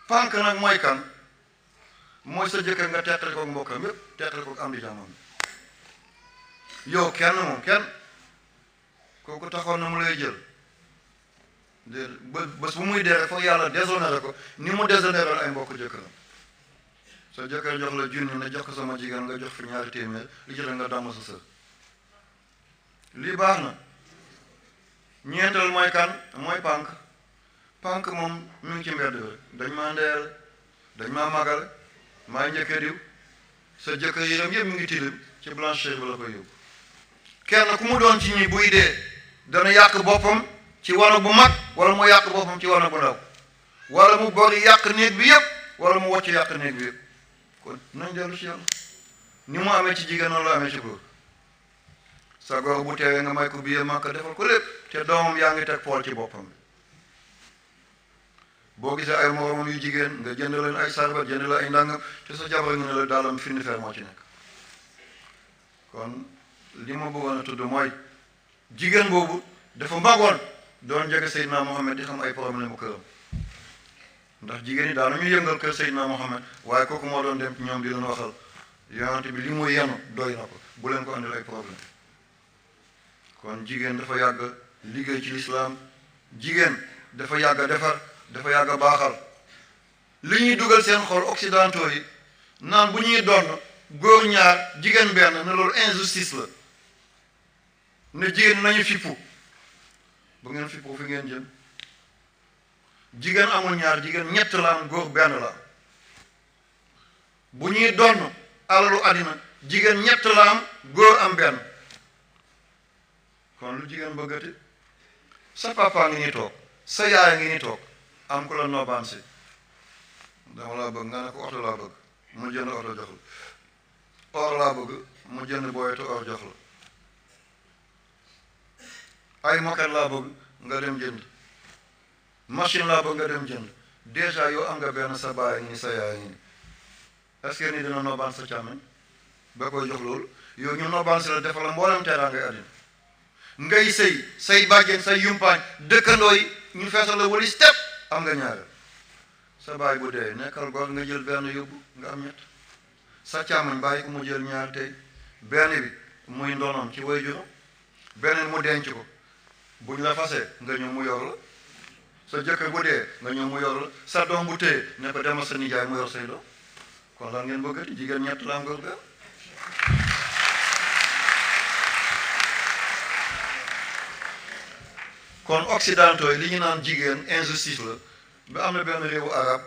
pànk nag mooy kan mooy sa jëkkër nga teqale ko mbokkam yépp teqale ko am di jaamam yow kenn moom kenn kooku taxoon na mu lay jël de bés bu muy dee rek foog yàlla déshonoré ko ni mu déshonoré ay mbokk jëkkëram sa jëkkër jox la junni ne jox ko sama jigéen nga jox fi ñaari téeméer li ci nga damm sa sër lii baax na ñeenteel mooy kan mooy pànk moom mi ngi ci mbedd rek dañ maa ndeyal dañ maa magale maa njëkke diw sa jëkkër yéram yëpp mi ngi tilim ci blanchir bi la koy yóbbu kenn ku mu doon ci ñi buy dee dana yàq boppam ci wanag bu mag wala mu yàq boppam ci wanag bu ndaw wala mu bori yàq néeg bi yëpp wala mu wocc yàq néeg bi yëpp kon nañ dellu ci yàlla ni mu amee ci jigéen noonu la amee ci góor sa góor bu teewee nga may ko billet Makka defal ko lépp te doomam yaa ngi teg pool ci boppam bi boo gisee ay moromam yu jigéen nga jënd leen ay sarba jënd la ay ndàngam te sa jabar nga ne la daalam findi fer moo ci nekk kon li ma bëggoon a tudd mooy jigéen boobu dafa magoon doon jege Seydina Mohamed di xam ay problème bu këram ndax jigéen ñi daanañu yëngal kër Seydina Mohamed waaye kooku moo doon dem ci ñoom di leen waxal yonent bi li mu yenu doy na ko bu leen ko andil ay problème kon jigéen dafa yàgg liggéey ci lislaam jigéen dafa yàgg defar dafa yàgg baaxal li ñuy dugal seen xol occidentaux yi naan bu ñuy donn góor ñaar jigéen benn ne loolu injustice la ne jigéen nañu fippu bu ngeen fippu fi ngeen jëm jigéen amul ñaar jigéen ñett la am góor benn la bu ñuy donn alalu àddina jigéen ñett la am góor am benn kon lu jigéen bëggati sa papa ngi ni toog sa yaay ngi ni toog am ku la noobaan si dama laa bëgg nga ne ko oto laa bëgg mu jënd oto jox la or laa bëgg mu jënd booyetu or jox la ay moket laa bëgg nga dem jënd machine laa bëgg nga dem jënd déjà yow am nga benn sa baay ngi ni sa yaay ngi ni est-ce que ni dina noobaan sa càmmeñ ba koy jox loolu yow ñu noobaan si la defal la mboolem teeraa ngay àddina ngay sëy say bàjjen say yumpaañ dëkkandoo yi ñu feesal la wali step am nga ñaareel sa baay bu dee nekkal góor nga jël benn yóbbu nga am ñett sa càmmoñ bàyyi ko mu jël ñaar tey benn bi muy ndonoom ci way juróom beneen mu denc ko buñ la fasee nga ñëw mu yor la sa jëkkër bu dee nga ñëw mu yor la sa doom bu téye ne ko demal sa nijaay mu yor say doom kon lan ngeen bëggati jigéen ñett la am góor benn kon occidentaux yi li ñu naan jigéen injustice la ba am na benn réewu arab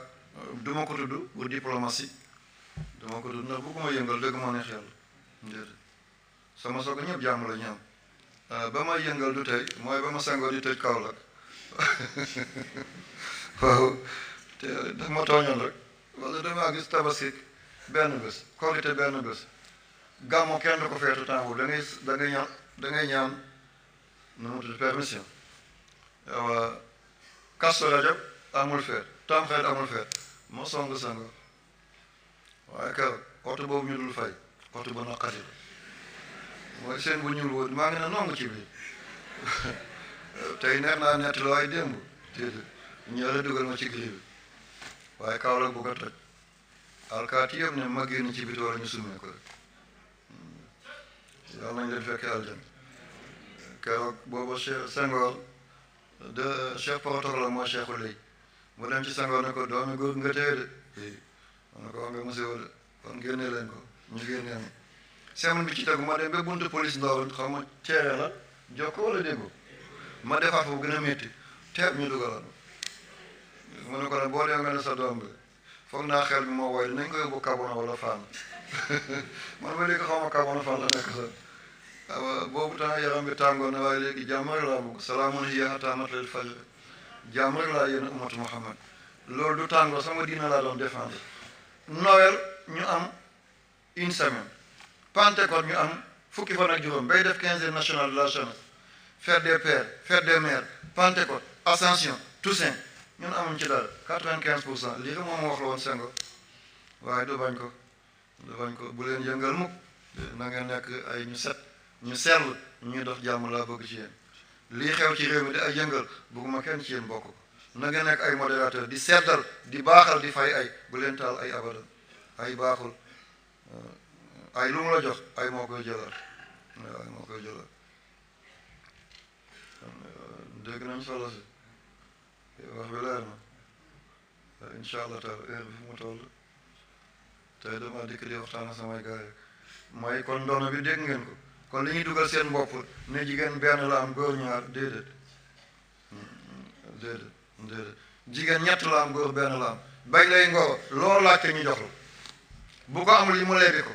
du ma ko tudd pour diplomatie du ma ko tudd ndax bu ko ma yëngal dëgg ma neex yàlla déedéet sama soog ñëpp jàmm la ñu am ba ma yëngal du tey mooy ba ma sangoo di tëj Kaolack waaw te daf ma tooñoon rek wala damaa gis tabaski benn bés korite benn bés gàmmo kenn du ko feetu temps da ngay ñaan nu mu tudd permission waaw Kazu Rajab amul feet Tamxarit amul feet moo song sango waaye keroog oto boobu ñu dul fay oto ba naqari la mooy seen bu ñuul woon maa ngi ne nongu ci biir tey neex naa nett la waaye démb déedéet ñële dugal ma ci gri bi waaye Kaolack bu ko toj alkaati yëpp ne ma génn ci biti wala ñu sumee ko rek yàlla nañ leen fekkee aljan keroog booba Senghor de chef protocole mooy cheikhu lay mu dem ci Senghor ne ko doomi góor nga téye de ma ne ko wax nga monsieur de kon génne leen ko ñu génnee ma semaine bi ci tegu ma dem ba buntu police Ndorong xaw ma ceere la jox ko wala déggu ma defaat foofu gën a métti teeb ñu dugaloon mu ne ko nag boo dee nga ne sa doom bi foog naa xel bi moo woy nañ ko yóbbu Kabona wala Fann man ba léegi xaw ma Kabona Fann la nekk sax waaw boobu temps yaram bi tàngoon na waaye léegi jàmm rek laa bëgg salaamun hiya hattaa matla'il fajr jàmm rek laa yéen ummatu Muhammad loolu du tàngoor sama diina laa doon défendre Noël ñu am une semaine Pentecôte ñu am fukki fan ak juróom bay def quinzaine nationale de la jeunesse fête des pères fête des mères Pentecôte Ascension Toussaint ñun amuñ ci dara 95% lii rek moom wax la woon Senghor waaye du bañ ko bu leen yëngal mukk na ngeen nekk ay ñu set ñu sell ñuy dox jàmm laa bëgg ci yéen lii xew ci réew mi di ay yëngal bëgguma kenn ci yéen bokk ko na ngeen nekk ay modérateur di seddal di baaxal di fay ay bu leen taal ay abadan ay baaxul ay lu mu la jox ay moo koy jëlaat waaw ay moo koy jëlaat dégg nañ solo si wax bi leer na incha allah taala heure bi fu mu toll tey dama dikk di waxtaan ak samay gars yi mooy kon ndono bi dégg ngeen ko kon li ñuy dugal seen bopp ne jigéen benn la am góor ñaar déedéet jigéen ñett la am góor benn la am bañ lay ngoro loolu laajte ñu jox la bu ko amul yi mu lebi ko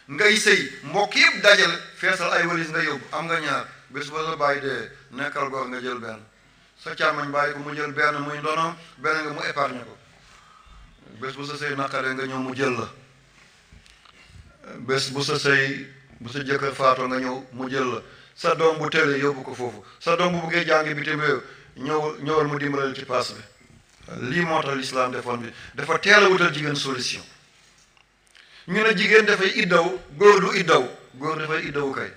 ngay sëy mbokk yëpp dajale feesal ay walis nga yóbbu am nga ñaar bés ba sa bàyyi dee nekkal góor nga jël benn sa càmmañ bàyyi ko mu jël benn muy ndonoom benn nga mu épargne ko bés bu sa sëy naqaree nga ñëw mu jël la bés bu sa sëy bu sa jëkkër faatoo nga ñëw mu jël la sa doom bu tëlee yóbbu ko foofu sa doom bu buggee jàngi bitim réew ñëwal mu dimbalal ci paas bi lii moo tax l'islam defoon bi dafa teel a wutal jigéen solution ñu ne jigéen dafay iddaw góor du iddaw góor dafay iddawu kay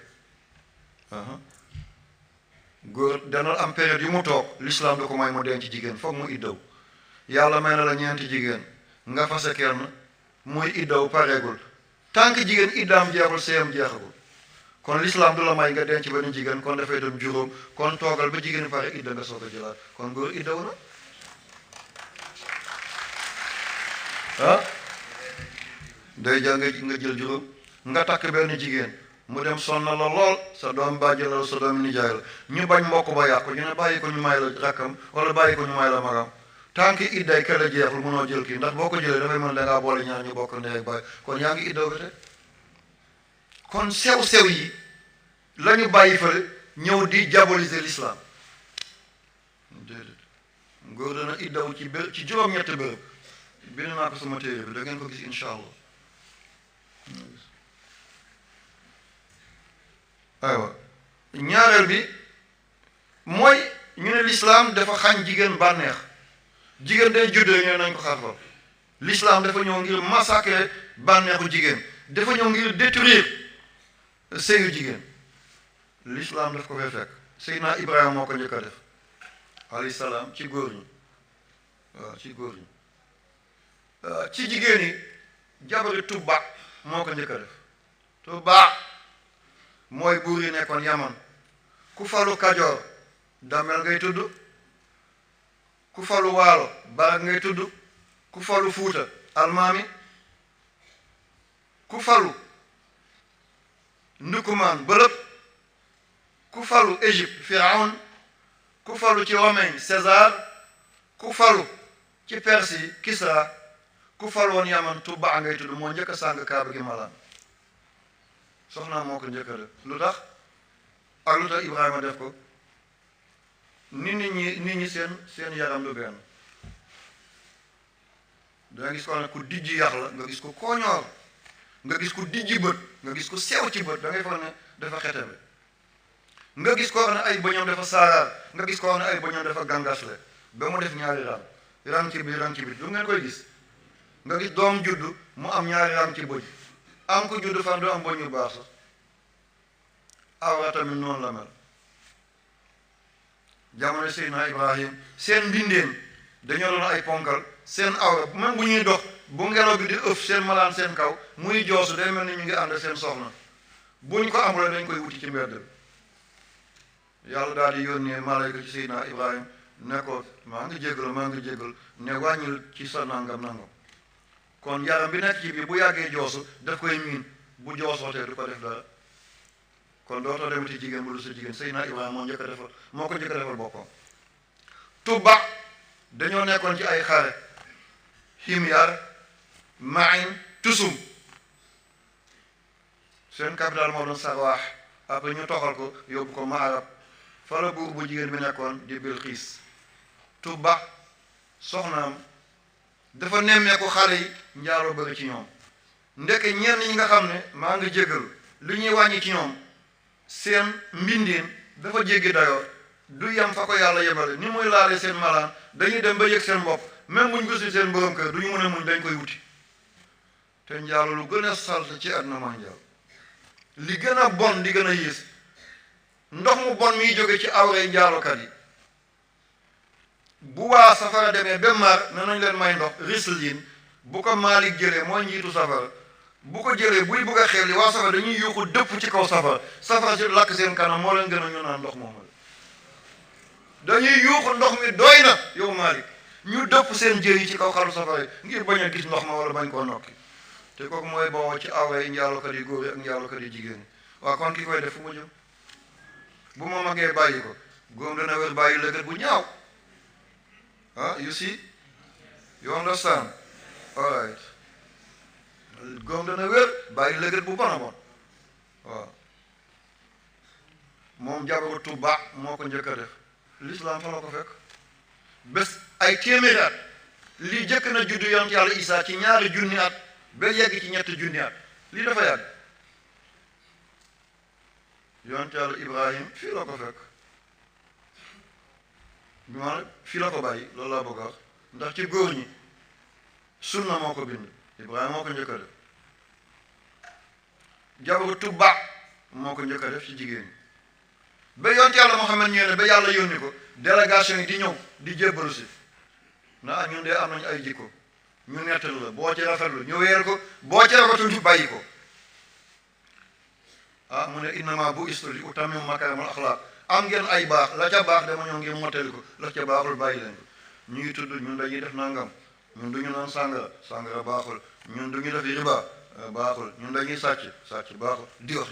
góor dana am période yu mu toog l'islam da ko may mu denc jigéen foog mu iddaw yàlla may na la ñeenti jigéen nga fase kenn muy iddaw pareegul tant que jigéen iddaam jeexul seeyam jeexagul kon l'islam du la may nga denc benn jigéen kon dafay doon juróom kon toogal ba jigéen pare idda nga soog a jëlaat kon góor iddawu na ah day jël nga jël juróom nga takk benn jigéen mu dem sonna la lool sa doom bàjj la sa doom nijaay la ñu bañ mbokk ba yàqu ñu ne bàyyi ko ñu may la rakkam wala bàyyi ko ñu may la magam tant que idday kala jeexul mënoo jël kii ndax boo ko jëlee dafay mën dangaa boole ñaar ñu bokk ndey ak baay kon yaa ngi iddaw te kon sew-sew yi la ñu bàyyi fële ñëw di diaboliser l'islam déedéet góor dana iddaw ci juróom-ñetti bërëb bind naa ko sama téere bi da ngeen ko gis incha allah aywa ñaareel bi mooy ñu ne l'islam dafa xañ jigéen bànneex jigéen day juddee ñoo nañ ko xarfal l'islam dafa ñëw ngir massacrer bànneexu jigéen dafa ñëw ngir détruire sëyu jigéen l'islam daf ko fay fekk Seydina Ibrahima moo ko njëkk a def alayhi salaam ci góor ñi waaw ci góor ñi ci jigéen yi jabari Tubba moo ko njëkk a def Tubba mooy buur yi nekkoon Yaman ku falu Kajoor Damel ngay tudd ku falu Waalo Barak ngay tudd ku falu Fuuta Almaami ku falu Ndukumaan Bëlëb ku falu Égypte Firawn ku falu ci Romaine César ku falu ci Perse Kisra ku falu woon Yaman Tubba ngay tudd moo njëkk a sàng kaaba gi malaan soxna moo ko njëkk a def lu tax ak lu tax Ibrahima def ko nit ñi seen yaram lu benn danga gis ko ne ku dijji yax la nga gis ko kooñoor nga gis ko dijji bët nga gis ko sew ci bët da ngay foog ne dafa xetebe nga gis koo xam ne ay bëñam dafa saaraar nga gis koo xam ne ay bëñam dafa gàngasle ba mu def ñaari ram ci biir ram ci biir du ngeen koy gis nga gis doom juddu mu am ñaari ram ci bëj am ko juddu fan du am bëñ yu baax sax awra tamit noonu la mel jamono Seydina Ibrahim seen mbindeen dañoo doon ay ponkal seen awra même bu ñuy dox bu ngelaw bi di ëf seen malaan seen kaw muy joosu day mel ni ñu ngi ànd seen soxna buñ ko amul dañ koy wuti ci mbedd bi yàlla daal di yónnee malayka ci Seydina Ibrahim ne ko maa ngi jégal ne wàññil ci sa nangam kon yaram bi nekk ci biir bu yàggee joosu daf koy miin bu joosootee du ko def dara kon dootoo demati jigéen bu lu sa jigéen Seydina Ibrahima moo ko njëkk a defal boppam Tubba dañoo nekkoon ci ay xare Himyar Maïn Tusum seen capital moo doon Sarwaax après ñu toxal ko yóbbu ko Maarab fa la buur bu jigéen bi nekkoon di Bilqiis Tubba soxnaam dafa nemmeeku xale yi njaaloo bëri ci ñoom ndeke ñenn ñi nga xam ne maa ngi jégal li ñuy wàññi ci ñoom seen mbindeen dafa jéggi dayoo du yem fa ko yàlla yemale ni muy laalee seen malaan dañuy dem ba yëg seen bopp même buñ gisul seen borom kër du ñu mën a muñ dañ koy wuti te njaalo lu gën a salte ci àdduna maa njaal li gën a bon di gën a yées ndox mu bon miy jóge ci awray njaalokat yi bu waa safara demee ba mar ne nañ leen may ndox rislin bu ko Maalik jëlee mooy njiitu safara bu ko jëlee buy bugg a xel yi waa safara dañuy yuuxu dëpp ci kaw safara si lakk seen kanam moo leen gën a ñu naan ndox moomu dañuy yuuxu ndox mi doy na yow Maalik ñu dëpp seen jër yi ci kaw xalu safara yi ngir bañ a gis ndox ma wala bañ koo nokki te kooku mooy boo ci awee njaalokat yi góor yi ak njaalokat yi jigéen yi waaw kon ki koy def fu mu jëm bu ma magee bàyyi ko góom dana wér bàyyi lëgët bu ñaaw you see you understand all right góom dana wér bàyyi lëgët bu bon a bon waaw moom jabaru Tubba moo ko njëkk a def l'islam fa la ko fekk bés ay téeméeri at li jëkk na juddu yonent yàlla Isaa ci 2 junni at ba yegg ci 3 junni at lii dafa yàgg yonent yàlla Ibrahim fii la ko fekk bi maanaam fii la ko bàyyi loolu laa bëgg a wax ndax ci góor ñi sunna moo ko bind Ibrahima moo ko njëkk a def jabaru Tubba moo ko njëkk a def ci jigéen ñi ba yonent yàlla Muhammad ñëw ne ba yàlla yónni ko délégation yi di ñëw di jébbalu si na ñun de am nañu ay jikko ñu nettali la boo ci rafetlu ñu weer ko boo ci rafetul ñu bàyyi ko ah mu ne innama bu istu li utammima makaarimal axlaaq am ngeen ay baax la ca baax dama ñëw ngeen mottali ko la ca baaxul bàyyi leen ko ñu ngi tudd ñun dañuy def nangam ñun duñu naan sàngara baaxul ñun duñu def riba baaxul ñun dañuy sàcc baaxul di wax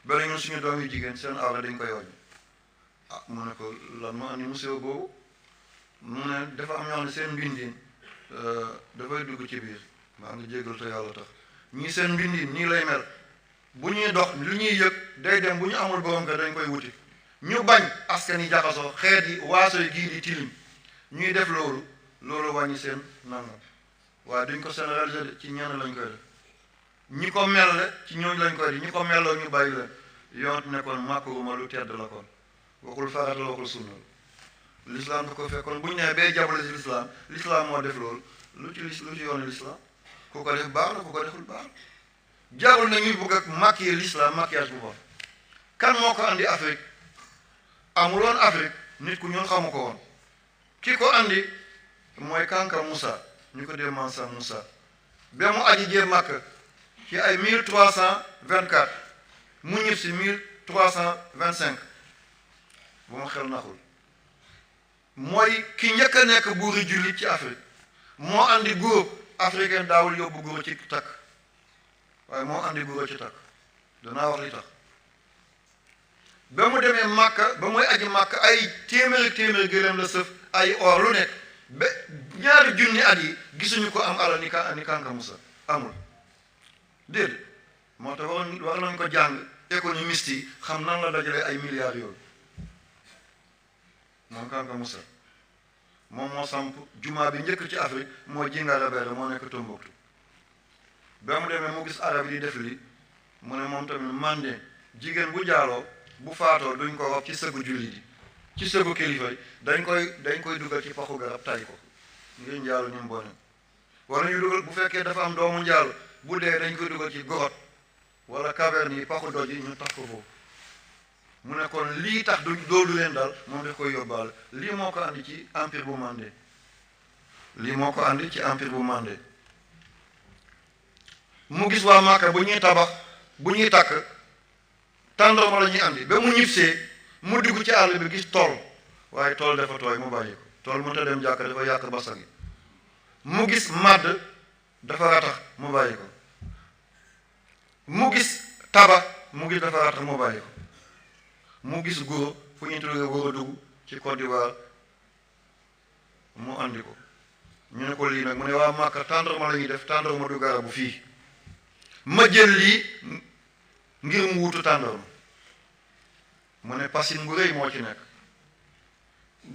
bari ñun suñu doom yu jigéen seen aala dañ koy wàññi ah mu ne ko lan moo andi museo boobu mu ne dafa am ñoo xam ne seen mbindin dafay dugg ci biir maa ngi jégal te yàlla tax ñii seen mbindin nii lay mel bu ñuy dox lu ñuy yëg day dem bu ñu amul borom ka dañ koy wuti ñu bañ askan yi jaxasoo xeet yi waaso yi gii di tilim ñuy def loolu wàññi seen nangam waaye duñ ko généraliser de ci ñenn lañ koy def ñi ko mel ci ñooñu lañ koy def ñi ko melloo ñu bàyyi leen yonent nekkoon màkkaruma lu tedd la kon waxul farata la waxul sunna l'islam da ko fekkoon bu ñu nee bay jàppale si l'islam moo def loolu lu ci yoonu l'islam ku ko def baax na ku ko deful baax jarul na ñuy bëgg ak maquiller l'islam maquillage bu bon kan moo ko andi Afrique amuloon Afrique nit ku ñun xamu ko woon ki ko andi mooy Kanka Moussa ñu ko dee Mansa Moussa ba mu aji jee Makka ci ay 1324 mu ñib si 1325 bu ma xel naxul mooy ki njëkk a nekk buuri jullit ci Afrique moo andi góor africain daawul yóbbu góor ci takk waaye moo andi góor ci takk danaa wax li tax ba mu demee Makka ba muy aji Makka ay téeméeri gëléem la sëf ay or lu nekk ba ñaari junni at yi gisuñu ko am alal ni Kanka Moussa amul déedéet moo tax war nañ ko jàng économiste yi xam nan la dajalee ay milliards yooyu moom Kanka Moussa moom moo samp jumaa bi njëkk ci Afrique moo Djingarra Bere moo nekk Tombouctou ba mu demee mu gis arab yi di def li mu ne moom tamit Mandé jigéen bu jaaloo bu faatoo duñ ko wax ci sëggu jullit yi ci sëggu kilifa yi dañ koy dugal ci paxu garab tay ko ngir njaalu ni mu bone wala ñu dugal bu fekkee dafa am doomu njaalu bu dee dañ koy dugal ci grotte wala caverne yi paxu doj yi ñu tax ko foofu mu ne kon lii tax du doolu leen daal moom daf koy yóbbaale lii moo ko andi ci empire bu Mandé mu gis waa Màkka bu ñuy tabax bu ñuy takk tàndarma la ñuy andi ba mu ñibsee mu dugg ci àll bi gis tool waaye tool dafa tooy mu bàyyi ko tool mënut a dem jàkk dafa yàq basang yi mu gis màdd dafa ratax mu bàyyi ko mu gis taba mu gis dafa ratax mu bàyyi ko mu gis guro fu ñu tuddee guro dugg ci Côte d'Ivoire mu andi ko ñu ne ko lii nag mu ne waa Màkka tàndarma la ñuy def tàndarma du garabu fii ma jël lii ngir mu wutu tàndarma mu ne pasin gu rëy moo ci nekk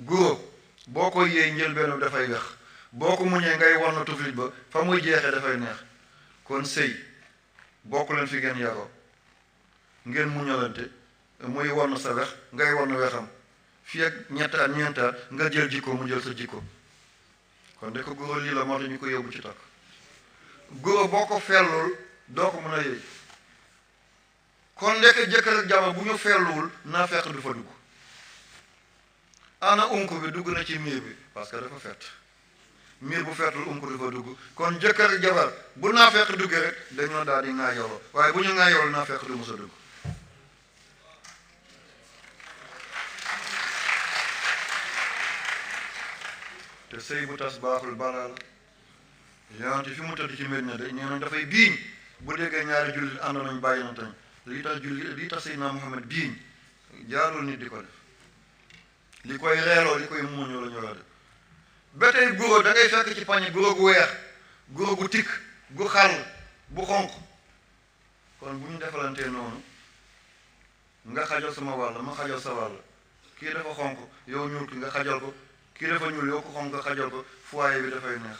guro boo ko yéey njëlbéenu dafay wex boo ko muñee ngay war na tuflit ba fa muy jeexee dafay neex kon sëy bokk leen fi ngeen yaroo ngeen muñalante muy war na sa wex ngay war na wexam fii ak ñetti at ñeenti at nga jël jikko mu jël sa jikko kon de ko guro lii la moo tax ñu ko yóbbu ci takk guro boo ko fellul doo ko mën a yëy kon ndekk jëkkër ak jabar bu ñu felluwul naa fekk du fa dugg ana unku bi dugg na ci miir bi parce que dafa fett miir bu fettul unku du fa dugg kon jëkkër ak jabar bu naa fekk duggee rek dañoo daal di ŋaayoloo waaye bu ñu ŋaayoloo naa fekk du mos a dugg te sëy bu tas baaxul balaa la yonent fi mu tëdd ci Medina de nee nañ dafay biiñ bu déggee ñaari jullit ànd nañ bàyyi na tañ lii tax Seydina Muhammad biiñ jaarul nit di ko def li koy reeloo li koy muuñoo la ñu war a def ba tey guro da ngay fekk ci pañe guro gu weex guro gu tikk gu xàll bu xonq kon bu ñu defalantee noonu nga xajal sama wàll ma xajal sa wàll kii dafa xonq yow ñuul ki nga xajal ko kii dafa ñuul yow ko xonq nga xajal ko foyer bi dafay neex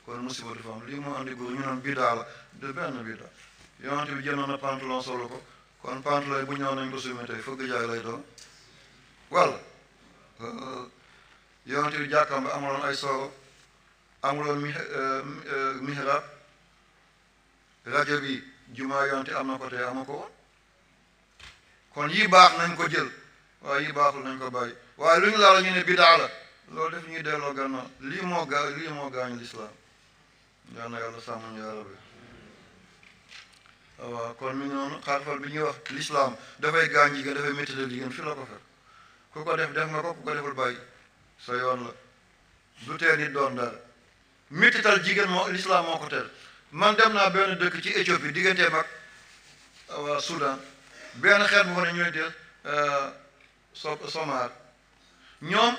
kon musiba du fa am lii moo andi góor ñu naan bidaa la de benn bidaa yonent bi jëndoon na pantalon solo ko kon pantalon bu ñëw nañ ko sumé tey fëgg jaay lay doon walla yonent bi jàkkam ba amuloon ay sooro amuloon mihrab rajo bi jumaa yonent am na ko tey amu ko woon kon yi baax nañ ko jël waaye yi baaxul nañ ko bàyyi waaye lu ñu laal ñu ne bidaa la loolu def ñuy delloo gannaaw lii moo gaañu lislaam yaa na yàlla sàmm yaa rabbi waaw kon mi ngi noonu xarfal bi ñuy wax l'islam dafay gaañ jigéen dafay méttital jigéen fi la ko fekk ku ko def nga ko ku ko deful bàyyi sa yoon la du tee nit doon dara méttital jigéen moo l'islam moo ko teel man dem naa benn dëkk ci Éthiopie digganteem ak waa Soudan benn xeet bu fa ne ñu ne teel Somar ñoom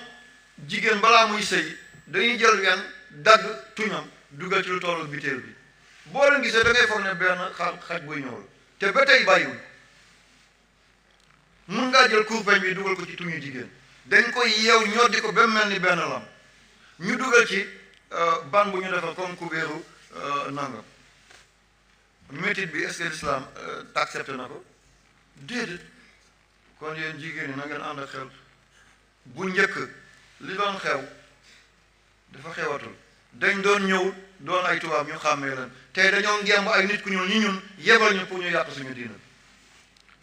jigéen balaa muy sëy dañuy jël wenn dagg tuñam dugal ci lu tollu biteel bi boo leen gisee da ngay foog ne benn xaj buy ñëwul te ba tey bàyyiwul mun ngaa jël kurpeñ bi dugal ko ci tuñu jigéen dañ koy yeew ñoddi ko ba mel ni benn lam ñu dugal ci ban bu ñu defal comme kubéeru nangam métit bi est-ce que l'islam accepté na ko déedéet kon yéen jigéen ñi na ngeen ànd ak xel bu njëkk li doon xew dafa xewatul dañ doon ñëw doon ay tubaab ñu xàmmee leen tey dañoo ngemb ay nit ku ñuul ñi ñun yebal ñu pour ñu yàq suñu diina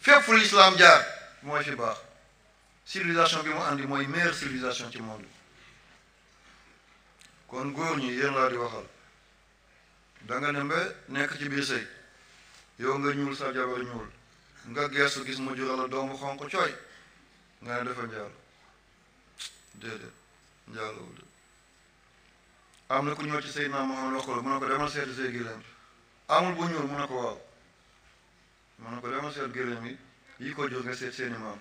fépp fu l'islam jaar mooy fi baax civilisation bi mu andi mooy meilleure civilisation ci monde kon góor ñi yéen laa di waxal da nga ne ba nekk ci biir sëy yow nga ñuul sa jabar ñuul nga geesu gis mu jural la doomu xonq cooy nga ne dafa njaalo déedéet njaalowul am na ku ñëw ci Seydina Muhammad wax ko mu ne ko demal seeti say gëléem amul bu ñuul mu ne ko waaw mu ne ko demal seet gëléem yi ko jur nga seet seeni maam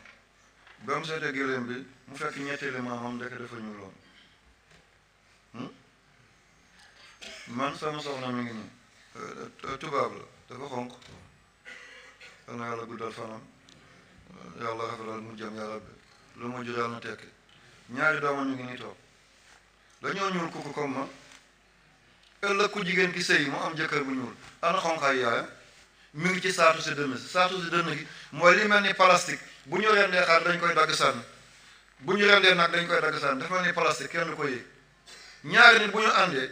ba mu seetee gëléem bi mu fekk ñetteeli maamam ndeke dafa ñuuloon man sama soxna mi ngi nii tubaab la dafa xonq yal na yàlla guddal fanam yàlla rafetal mu jëm yàlla bi lu ma jur yàlla na tekki ñaari doomam ñu ngi nii toog dañoo ñuul kooku comme ma ëllëg ku jigéen ki sëy mu am jëkkër bu ñuul ana xonqaay yaayam mi ngi ci saatu si dënn gi mooy li mel ni plastique bu ñu rendee xar dañ koy dagg sànni bu ñu rendee nag dañ koy dagg sànni dafa mel ni plastique kenn du ko yëg ñaari nit bu ñu àndee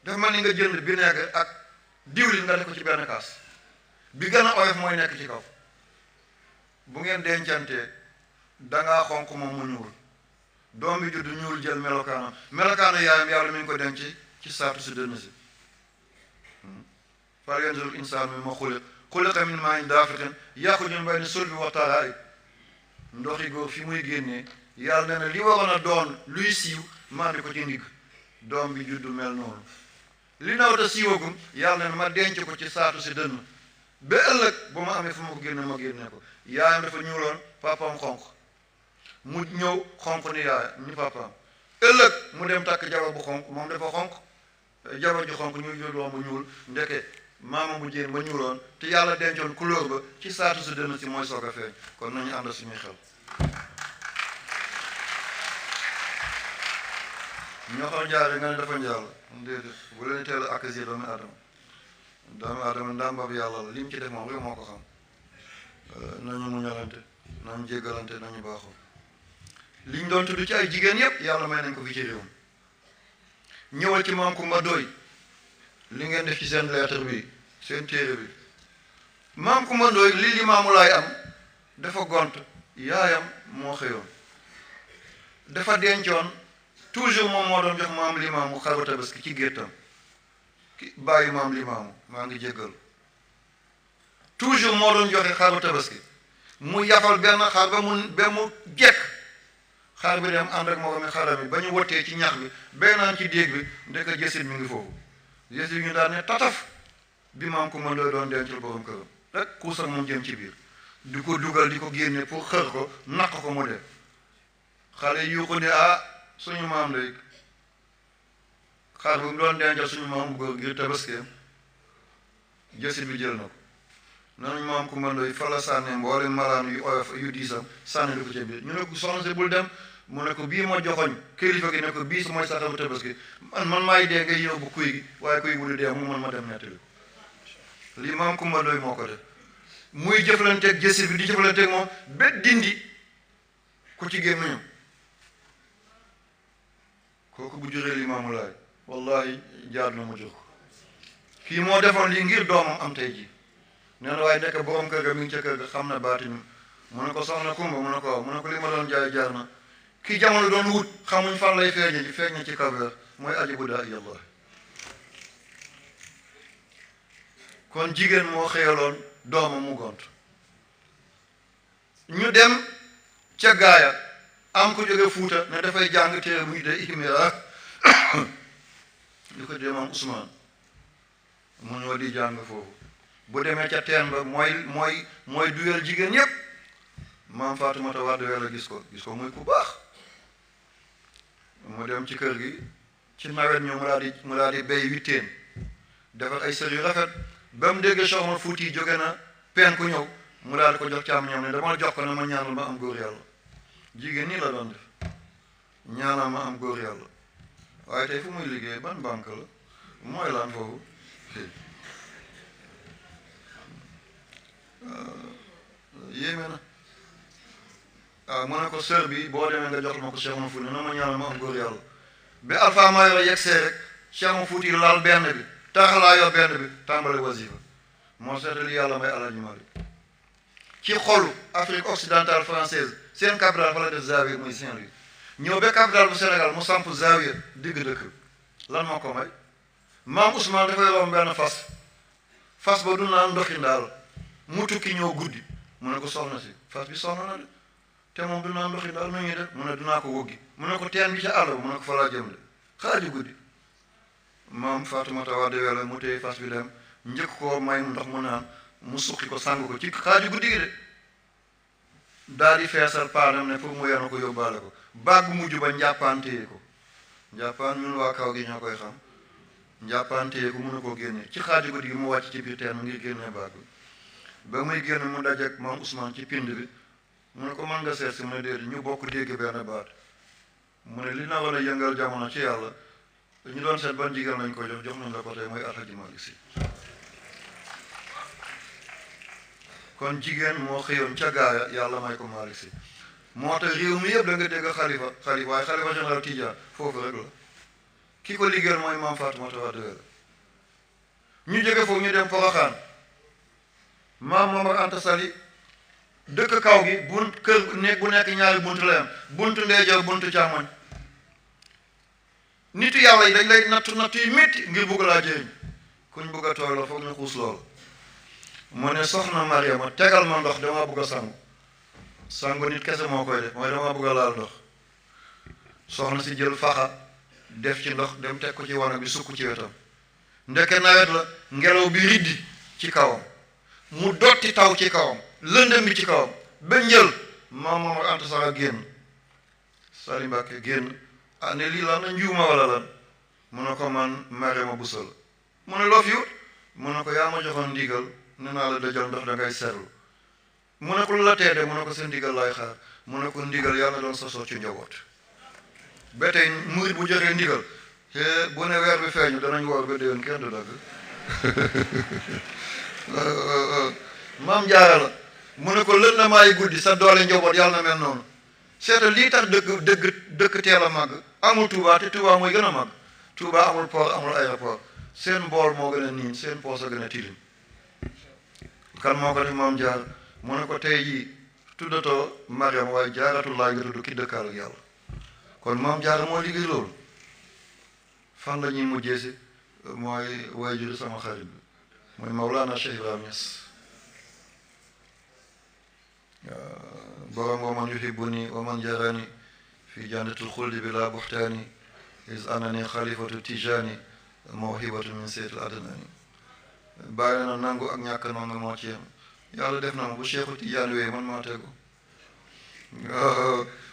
dafa mel ni nga jënd vinaigre ak diwlin nga def ko ci benn kaas bi gën a oyof mooy nekk ci kaw bu ngeen dencantee dangaa xonq moom mu ñuul doom bi juddu ñuul jël melokaanu yaayam yàlla mi ngi ko denc ci saatu si dënn si fal yanzuril insaanu mimmaa xuliqa min maa'in daafiqin yaxruju min bayni sulbi wa taraa'ib ndoxi góor fi muy génnee yàlla nee na li waroon a doon luy siiw mandi ko ci ndigg doom bi juddu mel noonu li nawta siiwagum yàlla nee na ma denc ko ci saatu si dënn ba ëllëg bu ma amee fu ma ko génne ma génne ko yaayam dafa ñuuloon papaam xonq mu ñëw xonq ni yaay ni papaam ëllëg mu dem takk jabar bu xonq moom dafa xonq jabar ju xonq ñu jël doom bu ñuul ndeke maama bu jéen ba ñuuloon te yàlla dencoon couleur ba ci saatu si dënn si mooy soog a feeñ kon nañu ànd suñuy xel ñoo xam njaare nga ne dafa njaal déedéet bu leen teel a accusé doomu aadama ndàmbab yàlla la li mu ci def moom rek moo ko xam nañu muñalante nañu jéggalante nañu baaxoo liñ doon tudd ci ay jigéen yépp yàlla may nañ ko fi ci réew ñëwal ci Maam Kumba Ndoy li ngeen def ci seen lettre bi seen téere bi Maam Kumba Ndoy li Limaamu Laay am dafa gont yaayam moo xëyoon dafa dencoon toujours moom moo doon jox maam Limaamu xaru tabaski ci géttam bàyyi maam Limaamu maa ngi jéggal toujours moo doon joxe xaru tabaski mu yafal benn xar ba mu jekk xar bi dem ànd ak moromi xaram yi ba ñu wottee ci ñax bi bay naan ci déeg bi ndeka jësit mi ngi foofu jësit ñu daal ne tataf bi Maam Kumba Ndoy doon dencal borom këram rek kuus ak moom jëm ci biir di ko dugal di ko génne pour xër ko naq ko mu def xale yu ko ne suñu maam léegi xar bu mu doon dencal suñu maam bu góor ngir tabaskeem jësit bi jël na ko nanuñ Maam Kumba Ndoy fa la sànne mboole malaan yu oyof yu diisam sànni di ko ca biir ñu ne ko soxna si bul dem mu ne ko bii ma joxoñ kilifa gi ne ko bii mooy saxaru tabaski man maay dee ngay yóbbu kuy gi waaye kuy bu du dee mu mën ma dem nettali ko lii Maam Kumba Ndoy moo ko def muy jëflanteeg jësit bi di jëflanteeg moom ba dindi ku ci gémmiñam kooku bu juree Limaamu Laay wallahi jaar na mu jur ko kii moo defoon lii ngir doomam am tey ji nee na waaye nekk borom kër ga mi ngi ca kër ga xam na baatin mu ne ko soxna Kumba mu ne ko waaw mu ne ko li ma doon jaay jaar na ki jamono doon wut xamuñ fan lay feeñe ji feeñ na ci kawer mooy ajibu daa iyallah kon jigéen moo xëyaloon doomam mu gont ñu dem ca gaaya am ko jóge Fuuta ne dafay jàng téere bu ñu dee ihmira ñu ko dee maam Ousmane mu ñoo di jàng foofu bu demee ca teen ba mooy duyal jigéen ñépp maam Faatumata Wade Wele gis ko muy ku baax mu dem ci kër gi ci nawet ñu mu daal di béy witteen defar ay sër yu rafet ba mu déggee Cheikh Omar Fuuti jóge na penku ñëw mu daal di ko jox càmm ñoom ne dama jox ko ne ma ñaanal ma am góor yàlla jigéen nii la doon def ñaanal ma am góor yàlla waaye tey fu muy liggéey ban banque la mooy laan foofu yéeme na waaw mu ne ko sër bi boo demee nga jox ma ko Cheikh Omar Fuuti na ma ñaanal ma am góor yàlla bi Alpha Mayoro yegsee rek Cheikh Omar Fuuti laal benn bi taxalaa yor benn bi tàmbali wasifa moo seetali yàlla may Alaaji Maalik ci xolu Afrique occidentale française seen capitale fa la def Zawiya muy Saint-Louis ñëw ba capitale bu Sénégal mu samp Zawiya digg dëkk lan moo ko may maam Ousmane dafay romb benn fas ba du naan ndoxi ndaal mu tukki ñëw guddi mu ne ko soxna si fas bi soxna na de te moom du naan ndoxi ndaal nu ñuy def mu ne dinaa ko wóggi mu ne ko teen bi ca àll ba mu ne ko fa laa jëm de xaaju guddi maam Faatumata Wade Wele mu téye fas bi dem njëkk koo may ndox mu naan mu suqi ko sang ko ci xaaju guddi gi de daal di feesal paanam ne pour mu yenu ko yóbbaale ko baag bu mujj ba njàppaan téye ko njàppaan ñun waa kaw gi ñoo koy xam njàppaan téye ko mun na koo génne ci xaaju guddi gi mu wàcc ci biir teen mu ngir génnee baag bi ba muy génn mu dajeek maam Ousmane ci pind bi mu ne ko mën nga seet si mu ne déedéet ñu bokk dégg benn baat mu ne li na war a yëngal jamono ci yàlla ñu doon seet ban jigéen lañ ko jox nañ la ko tey mooy Alhaji Malick Sy kon jigéen moo xëyoon ca gaaya yàlla may ko Malick Sy moo tax réew mi yëpp da nga dégg xalifa waaye xalifa général Tidiane foofu rek la ki ko liggéeyal mooy maam Faatumata Wade Wele ñu jóge foofu ñu dem Poroxaan maam Momar Anta Sali dëkk kaw gi kër néeg bu nekk ñaari buntu la am buntu ndeyjoor buntu càmmoñ nitu yàlla yi dañ lay nattu yu métti ngir bugg laa jëriñ kuñ bugg a tooy la foog ñu xuus loolu mu ne soxna Mariama tegal ma ndox dama bugg a sangu nit kese moo koy def mooy dama bugg a laal ndox soxna si jël faxa def ci ndox dem teg ko ci wanag bi sukk ci wetam ndeke nawet la ngelaw bi riddi ci kawam mu dotti taw ci kawam lëndëm bi ci kawam ba njël maam Momar Anta Sali génn Sali Mbàkke génn ne lii lan la njuuma wala lan mu ne ko man Mariama Bousso la mu ne loo fi wut mu ne ko yaa ma joxoon ndigal ne naa la dajal ndox da ngay seetlu mu ne ko lu la teede mu ne ko sa ndigal laay xaar mu ne ko ndigal yàlla doon sosoo ci njaboot ba tey murit bu joxee ndigal bu ne weer bi feeñu danañ woor ba déwén kenn du dagg maam Jaara la mu ne ko lën na maay guddi sa doole njaboot yàlla na mel noonu seetal lii tax dëkk teel a màgg amul Touba te Touba mooy gën a màgg Touba amul port amul aéroport seen mbool moo gën a niin seen poos a gën a tilim kan moo ko def maam Jaara mu ne ko tey jii tuddatoo Mariam waaye Jaaratullaay nga tudd ki dëkkaal ak yàlla kon maam Jaara moo liggéey loolu fan la ñuy mujjee si mooy waajur sama xarit bi mooy Mawlana Cheikh Ibrahima Niass borom wa man yuhibbuni wa man jarani fi jannatul xuldi bila buxtaani is anani xalifatu tijani mawhibatu min seetil adnani bàyyi na nangu ak ñàkk nangu moo ci yem yàlla def na ma bu Cheikhu Tidiane wee man maa tegu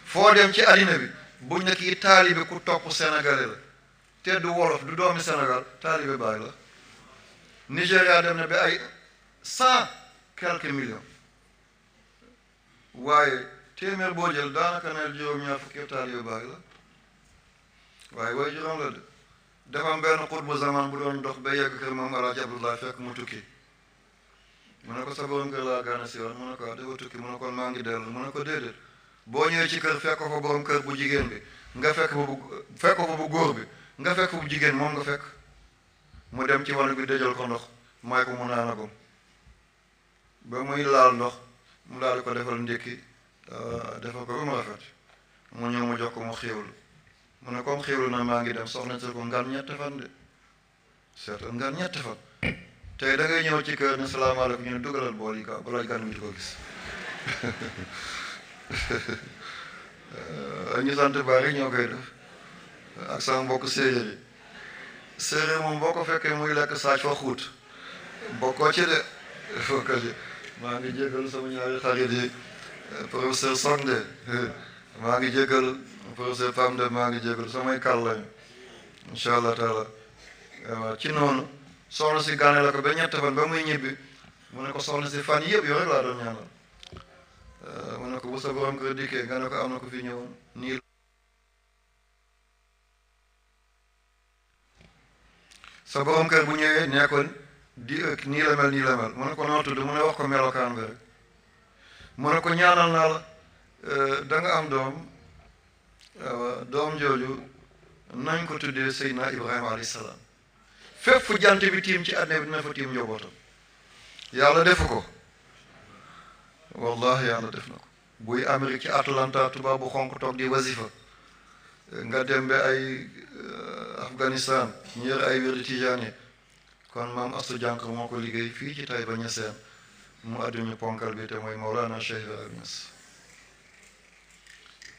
foo dem ci àddina bi buñ ne kii taalibe ku topp sénégalais la te du wolof du doomi Sénégal taalibe Baay la Nigéria dem na ba ay 100 millions waaye téeméer boo jël daanaka ne juróom-ñaar fukki taalibe Baay la waaye way juróom la de dafa am benn xutbu zaman bu doon dox ba yegg kër moom Alaaji Abdoulaye fekk mu tukki mu ne ko sa borom kër laa gaana si woon mu ne ko dafa tukki mu ne ko maa ngi dellu mu ne ko déedéet boo ñëwee ci kër fekk ko fa borom kër bu jigéen bi nga fekk ko fa bu góor bi nga fekk bu jigéen moom nga fekk mu dem ci wanag bi dëjal ko ndox may ko mu naana ko ba muy laal ndox mu daal di ko defal ndékki defal ko ba mu rafet mu ñëw mu jox ko mu xéewlu mu ne comme xéewlu na maa ngi dem soxna si ko ngan ñetti fan de seetal ngan ñetti fan tey da ngay ñëw ci kër ne salaamaaleykum ñu ne dugalal bool yi ka balaa gan mi di ko gis ñu sant bari ñoo koy def ak sama mbokk séeréer yi séeréer moom boo ko fekkee muy lekk saaj fa xuut bokkoo ci de bokkoo ci maa ngi jégalu sama ñaari xarit yi professeur Sonde maa ngi jégalu professeur Famde maa ngi jégalu samay kàll lañu incha allah taala waaw ci noonu soxna si gane la ko ba ñett fan ba muy ñibbi mu ne ko soxna si fan yëpp yow rek laa doon ñaanal mu ne ko bu sa borom kër dikkee nga ne ko am na ko fi ñëwoon nii sa borom kër bu ñëwee nekkoon di ëkk nii la mel mu ne ko noo tudd mu ne wax ko melokaan bi rek mu ne ko ñaanal naa la da nga am doom doom jooju nañ ko tuddee Seydina Ibrahima alayhi salaam fépp fu jant bi tiim ci àddina bi dina fa tiim njobootam yàlla defu ko wallahi yàlla def na ko buy Amérique ci Atlanta tubaab bu xonq toog di wasifa nga dem ba ay Afghanistan ñu yor ay wérdi tijaani kon maam Astu Jànq moo ko liggéey fii ci Taïba Niassène mu adduñu ponkal bi te mooy Mawlana Cheikh Ibrahima Niass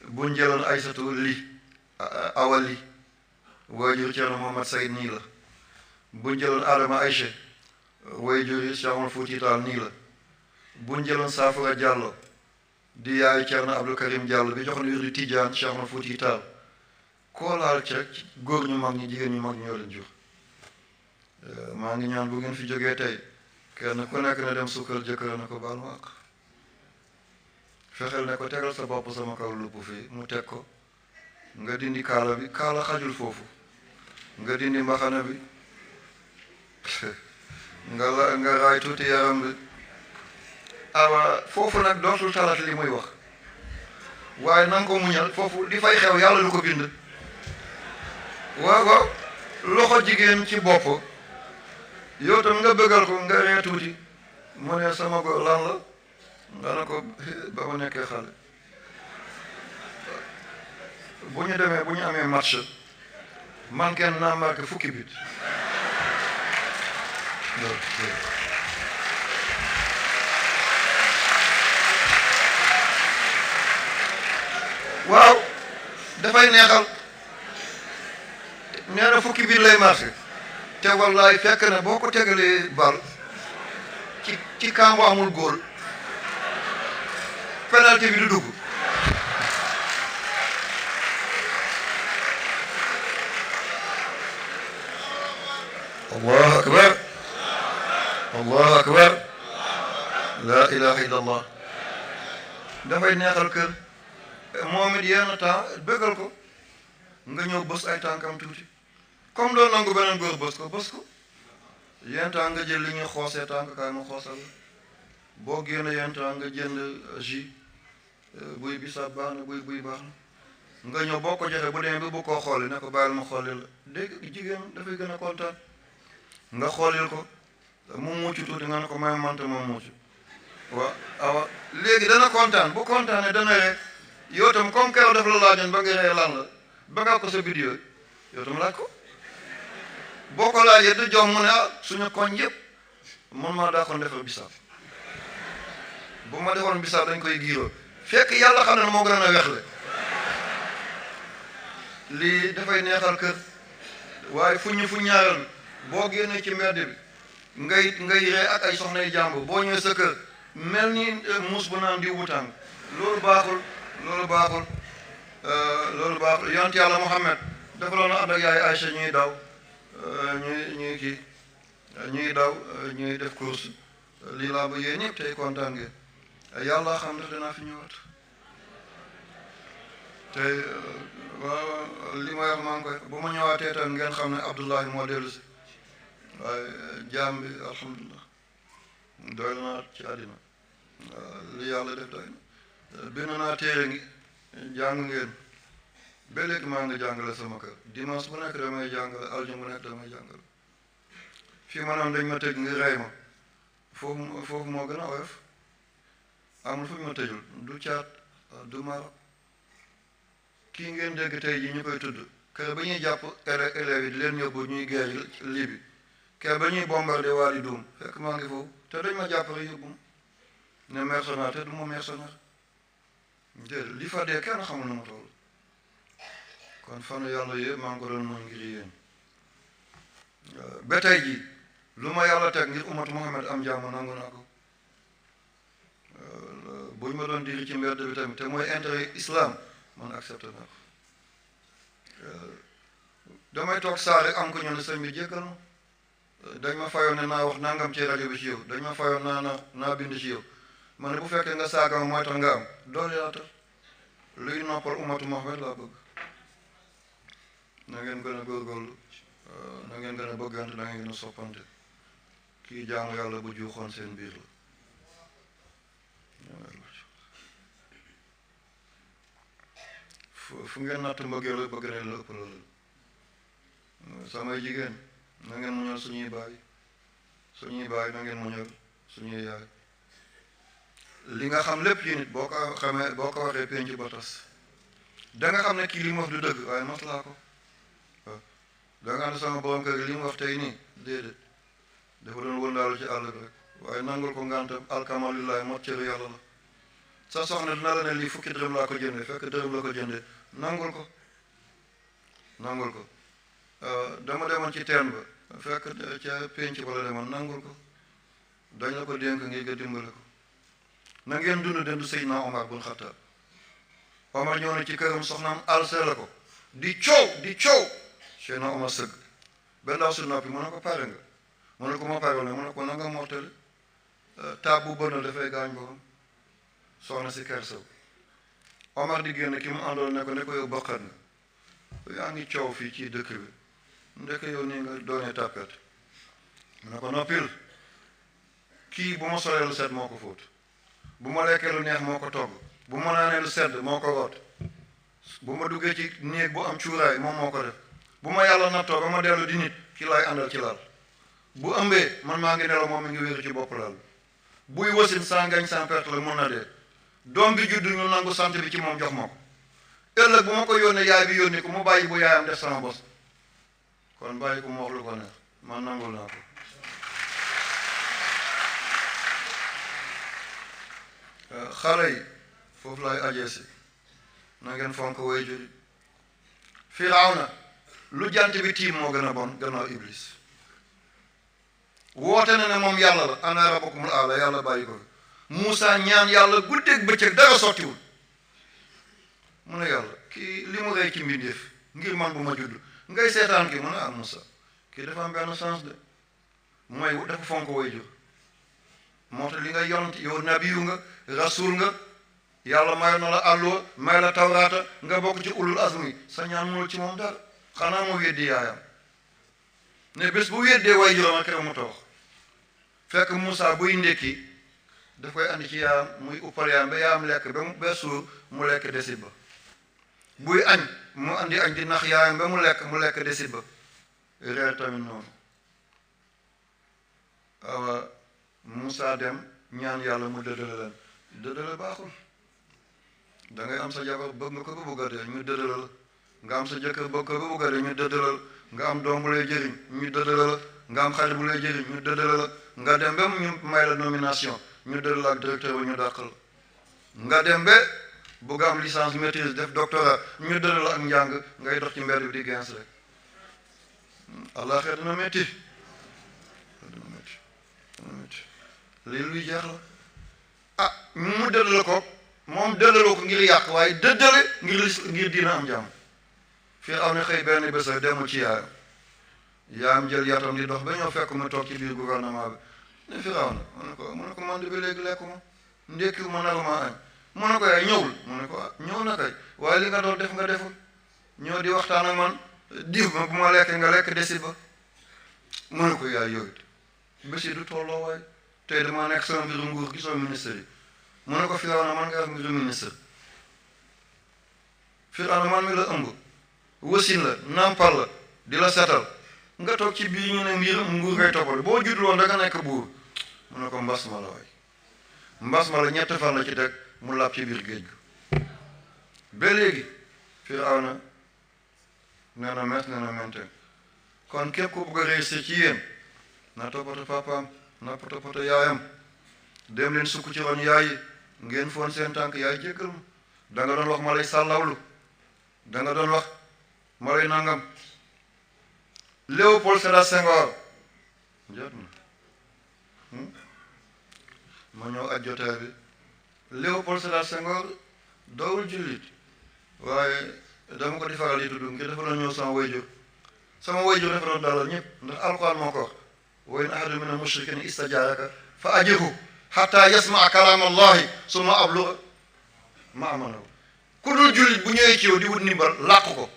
buñ jëloon Aysatu li awali waajur Ceerno Muhammad Saïd nii la buñ jëloon Adama Ayche waajur yi Cheikh Omar Fouti Taal nii la buñ jëloon Saafara Diallo di yaay Ceerno Abdou Karim Diallo bi joxoon wirdu Tijaan Cheikh Omar Fouti Taal koo laal ca góor ñu mag ñi jigéen ñu mag ñoo leen jur maa ngi ñaan bu ngeen fi jógee tey kenn ku nekk na dem sukkal jëkkër na ko baal ma ak fexeel ne ko tegal sa bopp sama kaw lupp fii mu teg ko nga dindi kaala bi kaala xajul foofu nga dindi mbaxana bi nga raay tuuti yaram bi awa foofu nag dootul talat li muy wax waaye na nga ko muñal foofu li fay xew yàlla lu ko bind waaw loxo jigéen ci bopp yow tam nga bëggal ko nga ree tuuti mu ne sama góor lan la nga ne ko ba ma nekkee xale bu ñu demee bu ñu amee match man kenn naa marqué fukki bit waaw dafay neexal nee na fukki bit lay marqué te wallaay fekk na boo ko tegalee bal ci kambo amul góol penalty bi du dugg allahu akbar allahu akbar la ilaha illa allah dafay neexal kër moom it yenn temps bëggal ko nga ñëw bës ay tànkam tuuti comme doon nangu beneen góor bës ko yenn temps nga jël li ñuy xoosee tànk kaay ma xoosal boo génne yenn temps nga jënd jus buy bisaab baax na buy baax na nga ñëw boo ko joxee bu demee bi bu koo xooli ne ko bàyyil ma xooli la dégg jigéen dafay gën a kontaan nga xoolil ko mu mucc tuuti nga ne ko may mante moom mucc waaw awa léegi dana kontaan bu kontaanee dana ree yow tam comme keroog daf la laajoon ba nga ree lan la ba nga ko sa vidéo yow tam laaj ko boo ko laajee du jox mu ne suñu koñ yëpp man maa daa kon defar bisaab bu ma defoon bisaab dañ koy giiroo fekk yàlla xam ne moo gën a wexle lii dafay neexal kër waaye fu ñaareel boo génnee ci mbedd bi ngay ree ak ay soxnay jàmbur boo ñëwee sa kër mel ni muus bu naan diw bu tàng loolu baaxul yonent yàlla Muhammad dafa doon ànd ak yaay Aïcha ñuy daw ñuy def course lii laa ba yéen ñëpp tey kontaan ngeen yàlla xam ne danaa fi ñëwaat tey waaw li ma wax maa ngi koy bu ma ñëwaatee tam ngeen xam ne Abdullahi moo dellu si waaye jaam bi alhamdulilah doy naa ci àddina li yàlla def doy na bind naa téere ngi jàng ngeen ba léegi maa ngi jàngale sama kër dimanche bu nekk damay jàngale aljuma bu nekk damay jàngale fii maanaam dañ ma tëj ngir rey ma foofu moo gën a oyof amul fu ñu ma tëjul du caat du Maroc kii ngeen dégg tey ji ñu koy tudd kër ba ñuy jàpp élèves yi di leen yóbbu ñuy géej Libi ke ba ñuy bombardé Waadi Dum fekk maa ngi foofu te dañ ma jàppale yóbbu ne mercenaire te du ma mercenaire déedéet li fa dee kenn xamul na ma toll kon fanu yàlla yëpp maa ngi ko doon mooy ngir yéen ba tey ji lu ma yàlla teg ngir umatu Muhammad am jàmm nangu naa ko buñ ma doon diri ci mbedd bi tamit te mooy intérêt islam man accepté naa ko damay toog saa rek am ko ñu ne sëñ bi jéggal ma dañ ma fayoon ne naa wax nangam ci rajo bi ci yow dañ ma fayoon naa bind ci yow ma ne bu fekkee nga saaga ma mooy tax nga am doole yaa tax luy noppal umatu Muhammad laa bëgg na ngeen gën a góorgóorlu na ngeen gën a bëggante na ngeen gën a soppante kii jaamu yàlla bu juuxoon seen biir la fu ngeen natt mbëggee la bëgg ne la ëpp la samay jigéen na ngeen muñal suñuy baay na ngeen muñal suñuy yaay li nga xam lépp yi nit boo ko xamee boo ko waxee penc ba tas da nga xam ne kii li mu wax du dëgg waaye maslaa ko waaw da nga xam ne sama borom kër li mu wax tey nii déedéet dafa doon wëndaalu ci àll bi rek waaye nangul ko ngantam alkamalullahi mot cëru yàlla la sa soxna dina la ne lii fukki dërëm laa ko jënde fekk dërëm la ko jënde nangul ko dama demoon ci teen ba fekk ca penc ba la demoon nangul ko dañ la ko dénk ngir nga dimbale ko na ngeen dund dendu Seydina Omar bun Xattaab Omar ñëw na ci këram soxnaam alse la ko di coow Seydina Omar sëgg ba ndaw su noppi mu ne ko pare nga mu ne ko ma pare ne mu ne ko na nga mortali taab bu bënn dafay gaañ borom soxna si kersaw Omar di génn ki mu àndoon ne ko yow bokkat nga yaa ngi coow fii ci dëkk bi ndeke yow nii nga doonee tàppet mu ne ko noppil kii bu ma solee lu set moo ko fóot bu ma lekkee lu neex moo ko togg bu ma naanee lu sedd moo ko root bu ma duggee ci néeg bu am cuuraay moom moo ko def bu ma yàlla nattoo ba ma dellu di nit ki laay àndal ci lal bu ëmbee man maa ngi nelaw moom mi ngi wéeru ci bopp lal buy wasin sans gagne sans perte la mun na dee doom bi juddu ñu nangu sant bi ci moom jox ma ko ëllëg bu ma ko yónnee yaay bi yónni ko mu bàyyi bu yaayam def sama bos kon bàyyi ko mu wax lu ko neex man nangul naa ko xale yi foofu laay ajee si na ngeen fonk way juri Firawna lu jant bi tiim moo gën a bon gannaaw Iblis woote na ne moom yàlla la ana rabbukumul aala yàlla bàyyi ko fi Muusa ñaan yàlla guddeeg bëccëg dara sottiwul mu ne yàlla kii li mu rey ci mbindeef ngir man bu ma judd ngay seetaan ki mu ne ah Muusa kii dafa am benn sens de mooy dafa fonk way jur moo tax li nga yonent yow nabiyu nga rasul nga yàlla may na la àlluwa may la tawraata nga bokk ci ulul azmi sa ñaan mënul ci moom dara xanaa mu weddi yaayam ne bés bu weddee way juróom ak mu toox fekk Muusa buy ndékki daf koy andi ci yaayam muy uppal yaayam ba yaayam lekk ba suur mu lekk desit ba buy añ mu andi añ di nax yaayam ba mu lekk desit ba reer tamit noonu awa Muusa dem ñaan yàlla mu dëddale leen dëddale baaxul da ngay am sa jabar bëgg nga ko ba bëgg a dee ñu dëddale la nga am sa jëkkër bëgg ko ba bëgg a dee ñu dëddale la nga am doom bu lay jëriñ ñu dëddale la nga am xarit bu lay jëriñ ñu dëddale la nga dem ba ñu may la nomination ñu dëddale la ak directeur ba ñu dàqal nga dem ba bëgg am licence maîtrise def doctorat ñu dëddale la ak njàng ngay dox ci mbedd bi di gens rek allah xeet dina métti lii luy jeex la ah mu dëddale ko moom dëddaloo ko ngir yàq waaye dëddale ngir dina am jàmm Firawna xëy benn bés a demul ci yaayam jël yatam di dox ba ñëw fekk mu toog ci biir gouvernement bi ne Firawna mu ne ko man de ba léegi lekku ma ndékkiwu ma naru ma añ mu ne ko yaay ñëwul mu ne ko ah ñëw na kay waaye li nga doon def nga deful ñëw di waxtaan ak man diw ma bu ma lekkee nga lekk desit ba mu ne ko yaay yow it bés yi du tolloo waaye tey damaa nekk sama mbiru nguur gisoo ministre yi mu ne ko Firawna man nga def mbiru ministre Firawna man mi la ëmb wasin la nampal la di la setal nga toog ci biir ñu ne nguur ngay toppal boo juddul woon da nga nekk buur mu ne ko mbas ma la waay mbas ma la 3 fan la ci teg mu làpp ci biir géej gi ba léegi Firawna nee na mes nee na menten kon képp ku bëgg a réussir ci yéen na toppatoo papaam na toppatoo yaayam dem leen sukk ci ron yaay ngeen foon seen tànk yaay jéggal ma da nga doon wax ma lay sàllawlu da nga doon wax ma lay nangam. Léopold Sédar Senghor jot na ma ñëw aj jotaay bi. Léopold Sédar Senghor doowul jullit waaye dama ko di faral di tudd ngir dafa doon ñëw sama wayjur dafa doon dalal ñëpp ndax alquran moo ko wax wa in ahadun mina al-mushrikiina istajaaraka fa ajirhu hatta yasmaa kalaam allahi summa ablugha ma'manahu. ku dul jullit bu ñëwee ci yow di wut ndimbal làq ko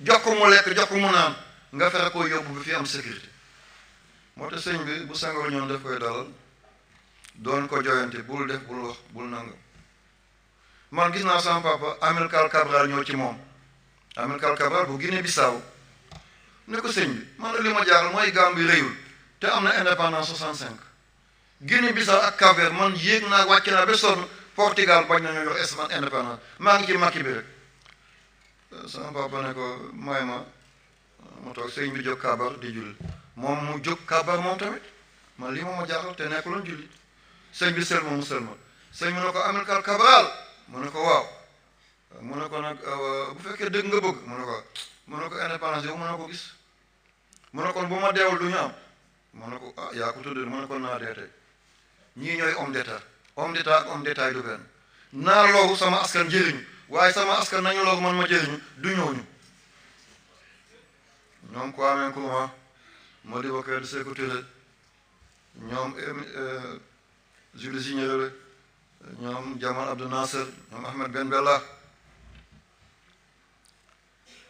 jox ko mu lekk jox ko mu naan nga fexe koo yóbbu bi fi am sécurité. moo tax sëñ bi bu Senghor ñoom daf koy dalal doon ko joyante bul def bul wax bul nangam. man gis naa sama papa Amilcar Cabral ñëw ci moom Amilcar Cabral bu Guinée Bissau ne ko sëñ bi man li ma jaaxal mooy Gambie réyul te am na indépendance 65 Guinée Bissau ak Cap-Vert man yéeg naa wàcc naa ba sonn Portugal bañ nañu jox Espagne indépendance maa ngi ci makki bi rek. sama papa ne ko may ma toog sëñ bi jóg kabar di julli moom mu jóg kabar moom tamit man lii moom ma jaaxal te nekkuloon julli sëñ bi sëlma mu sëlma sëñ mu ne ko Amilcar Cabral mu ne ko waaw mu ne ko nag bu fekkee dëgg nga bëgg mu ne ko indépendance yow mu ne ko gis mu ne kon bu ma deewul du ñu am mu ne ko yaa ko tudd mu ne ko naa dee tey ñii ñooy homme d'état ak homme d'état yi du benn naa loogu sama askan jëriñu waaye sama askan nañu loogu man ma jëriñu du ñooñu ñoom Kwame Nkrumah Modibo Keïta Sékou Touré ñoom Julius Nyerere ñoom Jamal Abdel Nasser ñoom Ahmed Ben Bella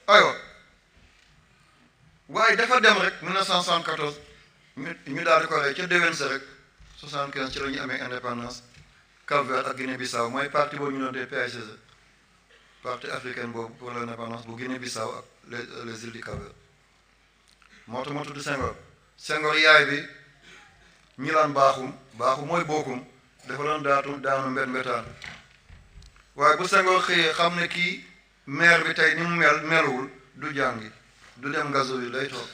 aywa waaye dafa dem rek 1974 ñu daal di ko rey ca déwén sa rek 75 ci la ñu amee indépendance Cap-Vert ak Guinée-Bissau mooy parti boobu ñu doon dee PAICC parti africain boobu pour l'indépendance bu Guinée-Bissau ak les îles du Cap-Vert moo tax ma tudd Senghor yaay bi ñi laan baaxum mooy bokkum dafa doon daanu mbetaan waaye bu Senghor xëyee xam ne kii maire bi tey ni mu meluwul du jàngi du dem ngazo yi day toog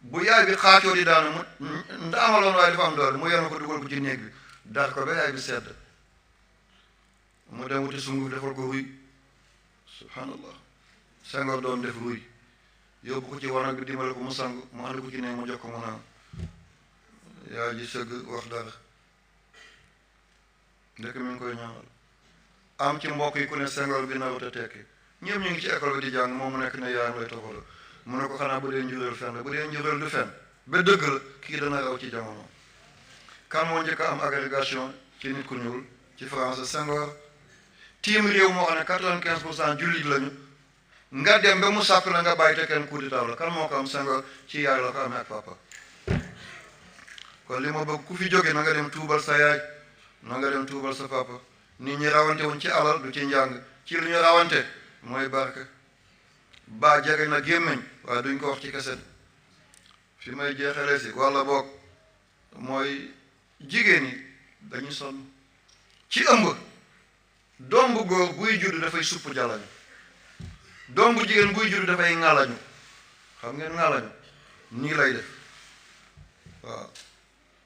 bu yaay bi xaacoo di daanu mu ndaamaloon waaye dafa am doole mu yenu ko dugal ko ci néeg bi dar ko ba yaay bi sedd mu dem wuti sunguf defal ko ruy subhanallah Senghor doon def ruy yóbbu ko ci wanag bi dimbale ko mu sang mu andi ko ci néeg mu jox ko mu naan yaay ji sëgg wax dara ndekk mi ngi koy ñaanal am ci mbokk yi ku ne Senghor bi narut a tekki ñëpp ñu ngi ci école bi di jàng moom mu nekk ne yaayam lay toppatoo mu ne ko xanaa bu dee njuréel fen la bu dee njuréel du fen ba dëgg la kii dana raw ci jamono. kan moo njëkk a am agrégation ci nit ku ñuul ci France Senghor tiim réew moo xam ne 95% jullit lañu nga dem ba mu sàpp la nga bàyyi te kenn coup d'état la kan moo ko am Senghor ci yaay la ko amee ak papa. kon li ma bëgg ku fi jóge na nga dem tuubal sa yaay na nga dem tuubal sa papa nit ñi rawante wuñ ci alal du ci njàng ci lu ñu rawante mooy barke ba jege na gémmiñ waaye duñ ko wax ci kaset fi may jeexalee si walla boog mooy jigéen ñi dañu sonn ci ëmb doom bu góor buy judd dafay supp jalañu doom bu jigéen buy judd dafay ŋalañu xam ngeen ŋalañu nii lay def waaw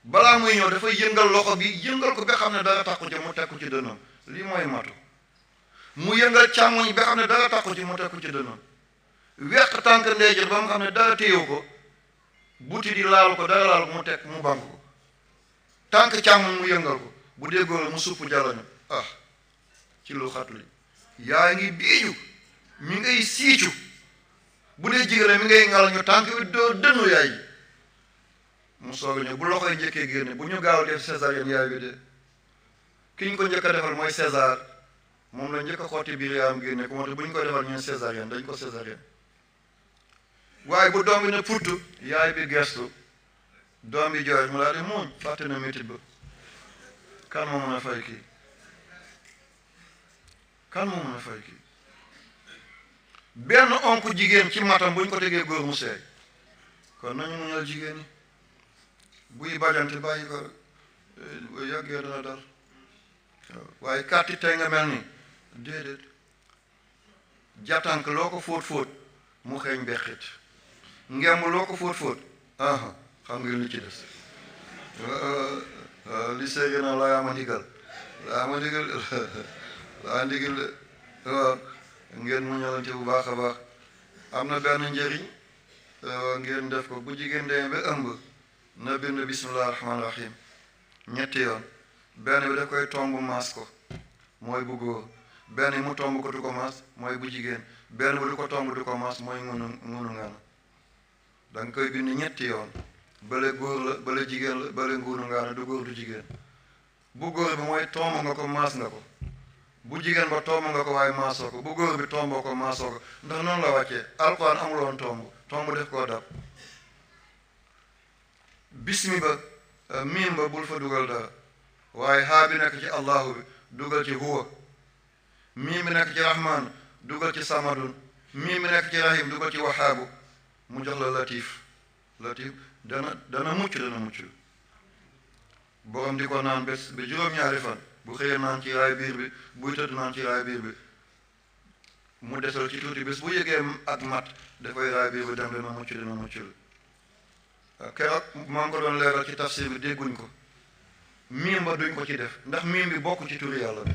balaa muy ñëw dafay yëngal loxo bi yëngal ko ba xam ne dara takku ci mu tekku ci dënnam lii mooy matu mu yëngal càmmoñ ba xam ne dara takku ci mu tekku ci dënnam weq tànk ndeyjoor ba mu xam ne dara téyewu ko buti di laal ko dara laal ko mu teg mu bank ko tànk càmmoñ mu yëngal ko bu dee góor mu supp jalañu ci lu xat li yaa ngi biiju mi ngay siicu bu dee jigéen mi ngay ngalañu tànk bi doo dënnu yaay ji mu soog a ñëw bu loxoy njëkkee génne bu ñu gaaw def césarienne yaay bi de ki ñu ko njëkk a defal mooy César moom la njëkk a xotti biir yaayam génne ko moo tax bu ñu koy defal ñu césarienne dañ ko césarienne waaye bu doom bi ne puttu yaay bi gestu doom bi jooy mu laa di muuñ fàtte na métit ba kan moo mën a fay kii kan moo mën a fay kii benn onk jigéen ci matam bu ñu ko tegee góor mu seey kon nañu muñal jigéen ñi buy bajante bàyyi ko yàggee dana dal waaye kàtti tey nga mel ni déedéet jàttank loo ko fóot mu xeeñ bexit ngemb loo ko fóot xam nga li ci des li séegi na laa ma ndigal laa ndigal de waaw ngeen mu ñalante bu baax a baax am na benn njëriñ ngeen def ko bu jigéen demee ba ëmb na bind bismillah rahmaan rahim ñetti yoon benn bi daf koy tomb maas ko mooy bu góor benn mu tomb ko du ko maas mooy bu jigéen benn bu du ko tomb du ko maas mooy ngunu ngana da nga koy bind ñetti yoon bële góor la bële jigéen la bële ngunu ngana du góor du jigéen bu góor bi mooy tomb nga ko maas nga ko bu jigéen ba tomb nga ko waaye maasoo ko bu góor bi tomboo ko maasoo ko ndax noonu la wàccee alquran amuloon tomb def koo dab bismi ba miim ba bul fa dugal dara waaye haa bi nekk ci allahu bi dugal ci huwa miim bi nekk ci rahman dugal ci samadun miim bi nekk ci rahim dugal ci wahaabu mu jox la latif dana mucc borom di ko naan bés bi juróom-ñaari fan bu xëyee naan ci raay biir bi buy tëdd naan ci raay biir bi mu desal ci tuuti bés bu yëgee ak mat dafay raay biir bi dem dana mucc keroog maa ngi ko doon leeral ci tafsir bi dégguñ ko miim ba duñ ko ci def ndax miim bi bokk ci turi yàlla bi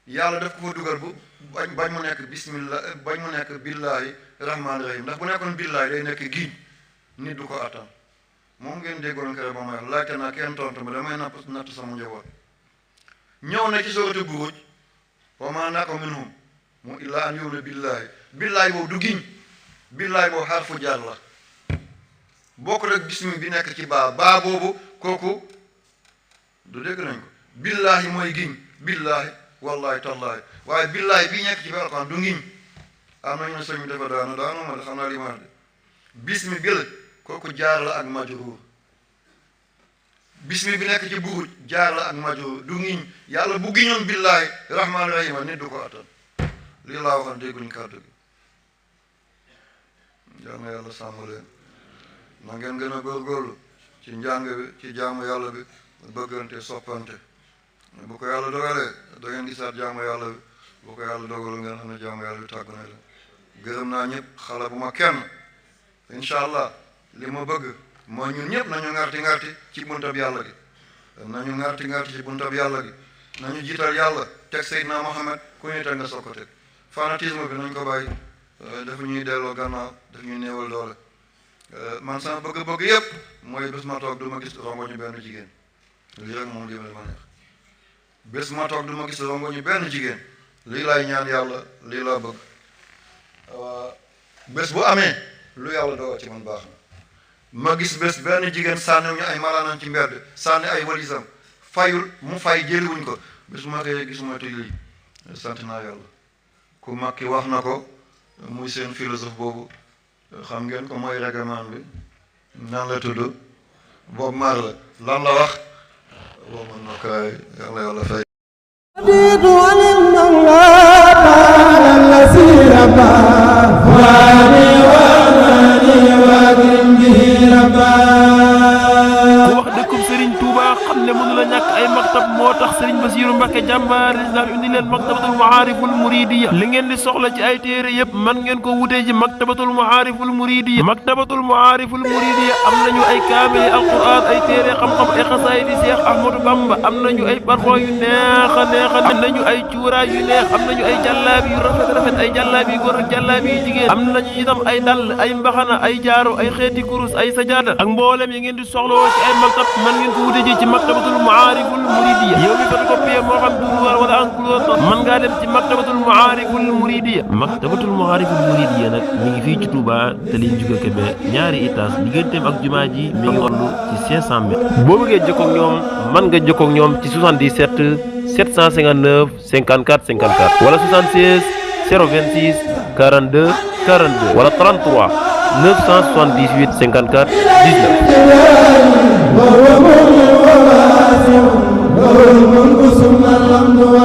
yàlla daf ko fa dugal bu bañ mu nekk bismillah bañ mu nekk billahi rahmaani rahim ndax bu nekkoon billahi day nekk giiñ nit du ko attan moom ngeen déggoon keroog ba may wax laajte naa kenn tontu ma damay natt sama njaboot ñëw na ci sooratu Buruj wa maa naqamu minhum mu illaa an yu'minu billahi boobu du giñ billahi boobu xarfu jaar la bokk rek bismi bi nekk ci baa boobu kooku du dégg nañ ko billahi mooy giñ billahi wallahi tallahi waaye billahi bi nekk ci Alxuraan du ngiñ am nañu ne sëñ bi dafa daanu ma de xam naa li ma wax de bismi bi la kooku jaar la ak majruur bismi bi nekk ci Buruj jaar la ak majruur du ngiñ yàlla bu giñoon billahi rahmaani rahima nit du ko attan lii laa waxoon dégguñ kàddu gi yal na yàlla sàmm leen na ngeen gën a góorgóorlu ci njàng bi ci jaamu yàlla bi bëggante soppante bu ko yàlla dogalee da ngeen gisaat jaamu yàlla bi bu ko yàlla dogalu ngeen xam ne jaamu yàlla bi tàggu na leen gërëm naa ñëpp xale bu ma kenn incha allah li ma bëgg mooy ñun ñëpp nañu ngarti ci buntab yàlla gi nañu ngarti ci buntab yàlla gi nañu jiital yàlla teg Seydina Mohamed ku ñuy teg nga soog ko teg fanatisme bi nañ ko bàyyi dafa ñuy delloo gannaaw daf ñuy néewal doole man sama bëgg-bëgg yëpp mooy bés ma toog du ma gis rongoñu benn jigéen lii rek moom lii ma neex bés ma toog du ma gis rongoñu benn jigéen lii laay ñaan yàlla lii laa bëgg bés bu amee lu yàlla dogal ci man baax na ma gis bés benn jigéen sànniw ñu ay malaanam ci mbedd sànni ay walisam fayul mu fay jëliwuñ ko bés bu ma xëyee gisuma te lii sant naa yàlla ku mag ki wax na ko muy seen philosophe boobu xam ngeen ko mooy règlement bi nan la tudd Bob Marley lan la wax boo mën na kaay yàlla fay moo tax Serigne Bassirou Mbacké jàmbaar islam indi leen maktabatul maariful muridiya li ngeen di soxla ci ay téere yëpp man ngeen ko wutee ji maktabatul maariful muridiya am nañu ay kaamil alquran ay téere xam-xam ay xasaay di Cheikh Ahmadou Bamba am nañu ay parfum yu neex a am nañu ay cuuraay yu neex am nañu ay jàllaabi yu rafet ay jàllaabi yu góor ak jàllaabi yu jigéen am nañu itam ay dàll ay mbaxana ay jaaro ay xeeti kurus ay sajaada ak mboolem yi ngeen di soxlawoo ci ay maktab man ngeen ko wutee ji ci maktabatul maariful muridiya yow mi photocopie moo xam duruwar wala en couleur mën ngaa dem ci maktabatul maariful muridiya nag ñu ngi fii ci Touba te liñ juga Kébé ñaari étage digganteem ak jumaa ji mi ngi toll ci 500 mètres boo bëggee jokkoo ak ñoom mën nga jokkoo ak ñoom ci 77 759 54 54 wala 76 026 42 42 wala 33 978 54 19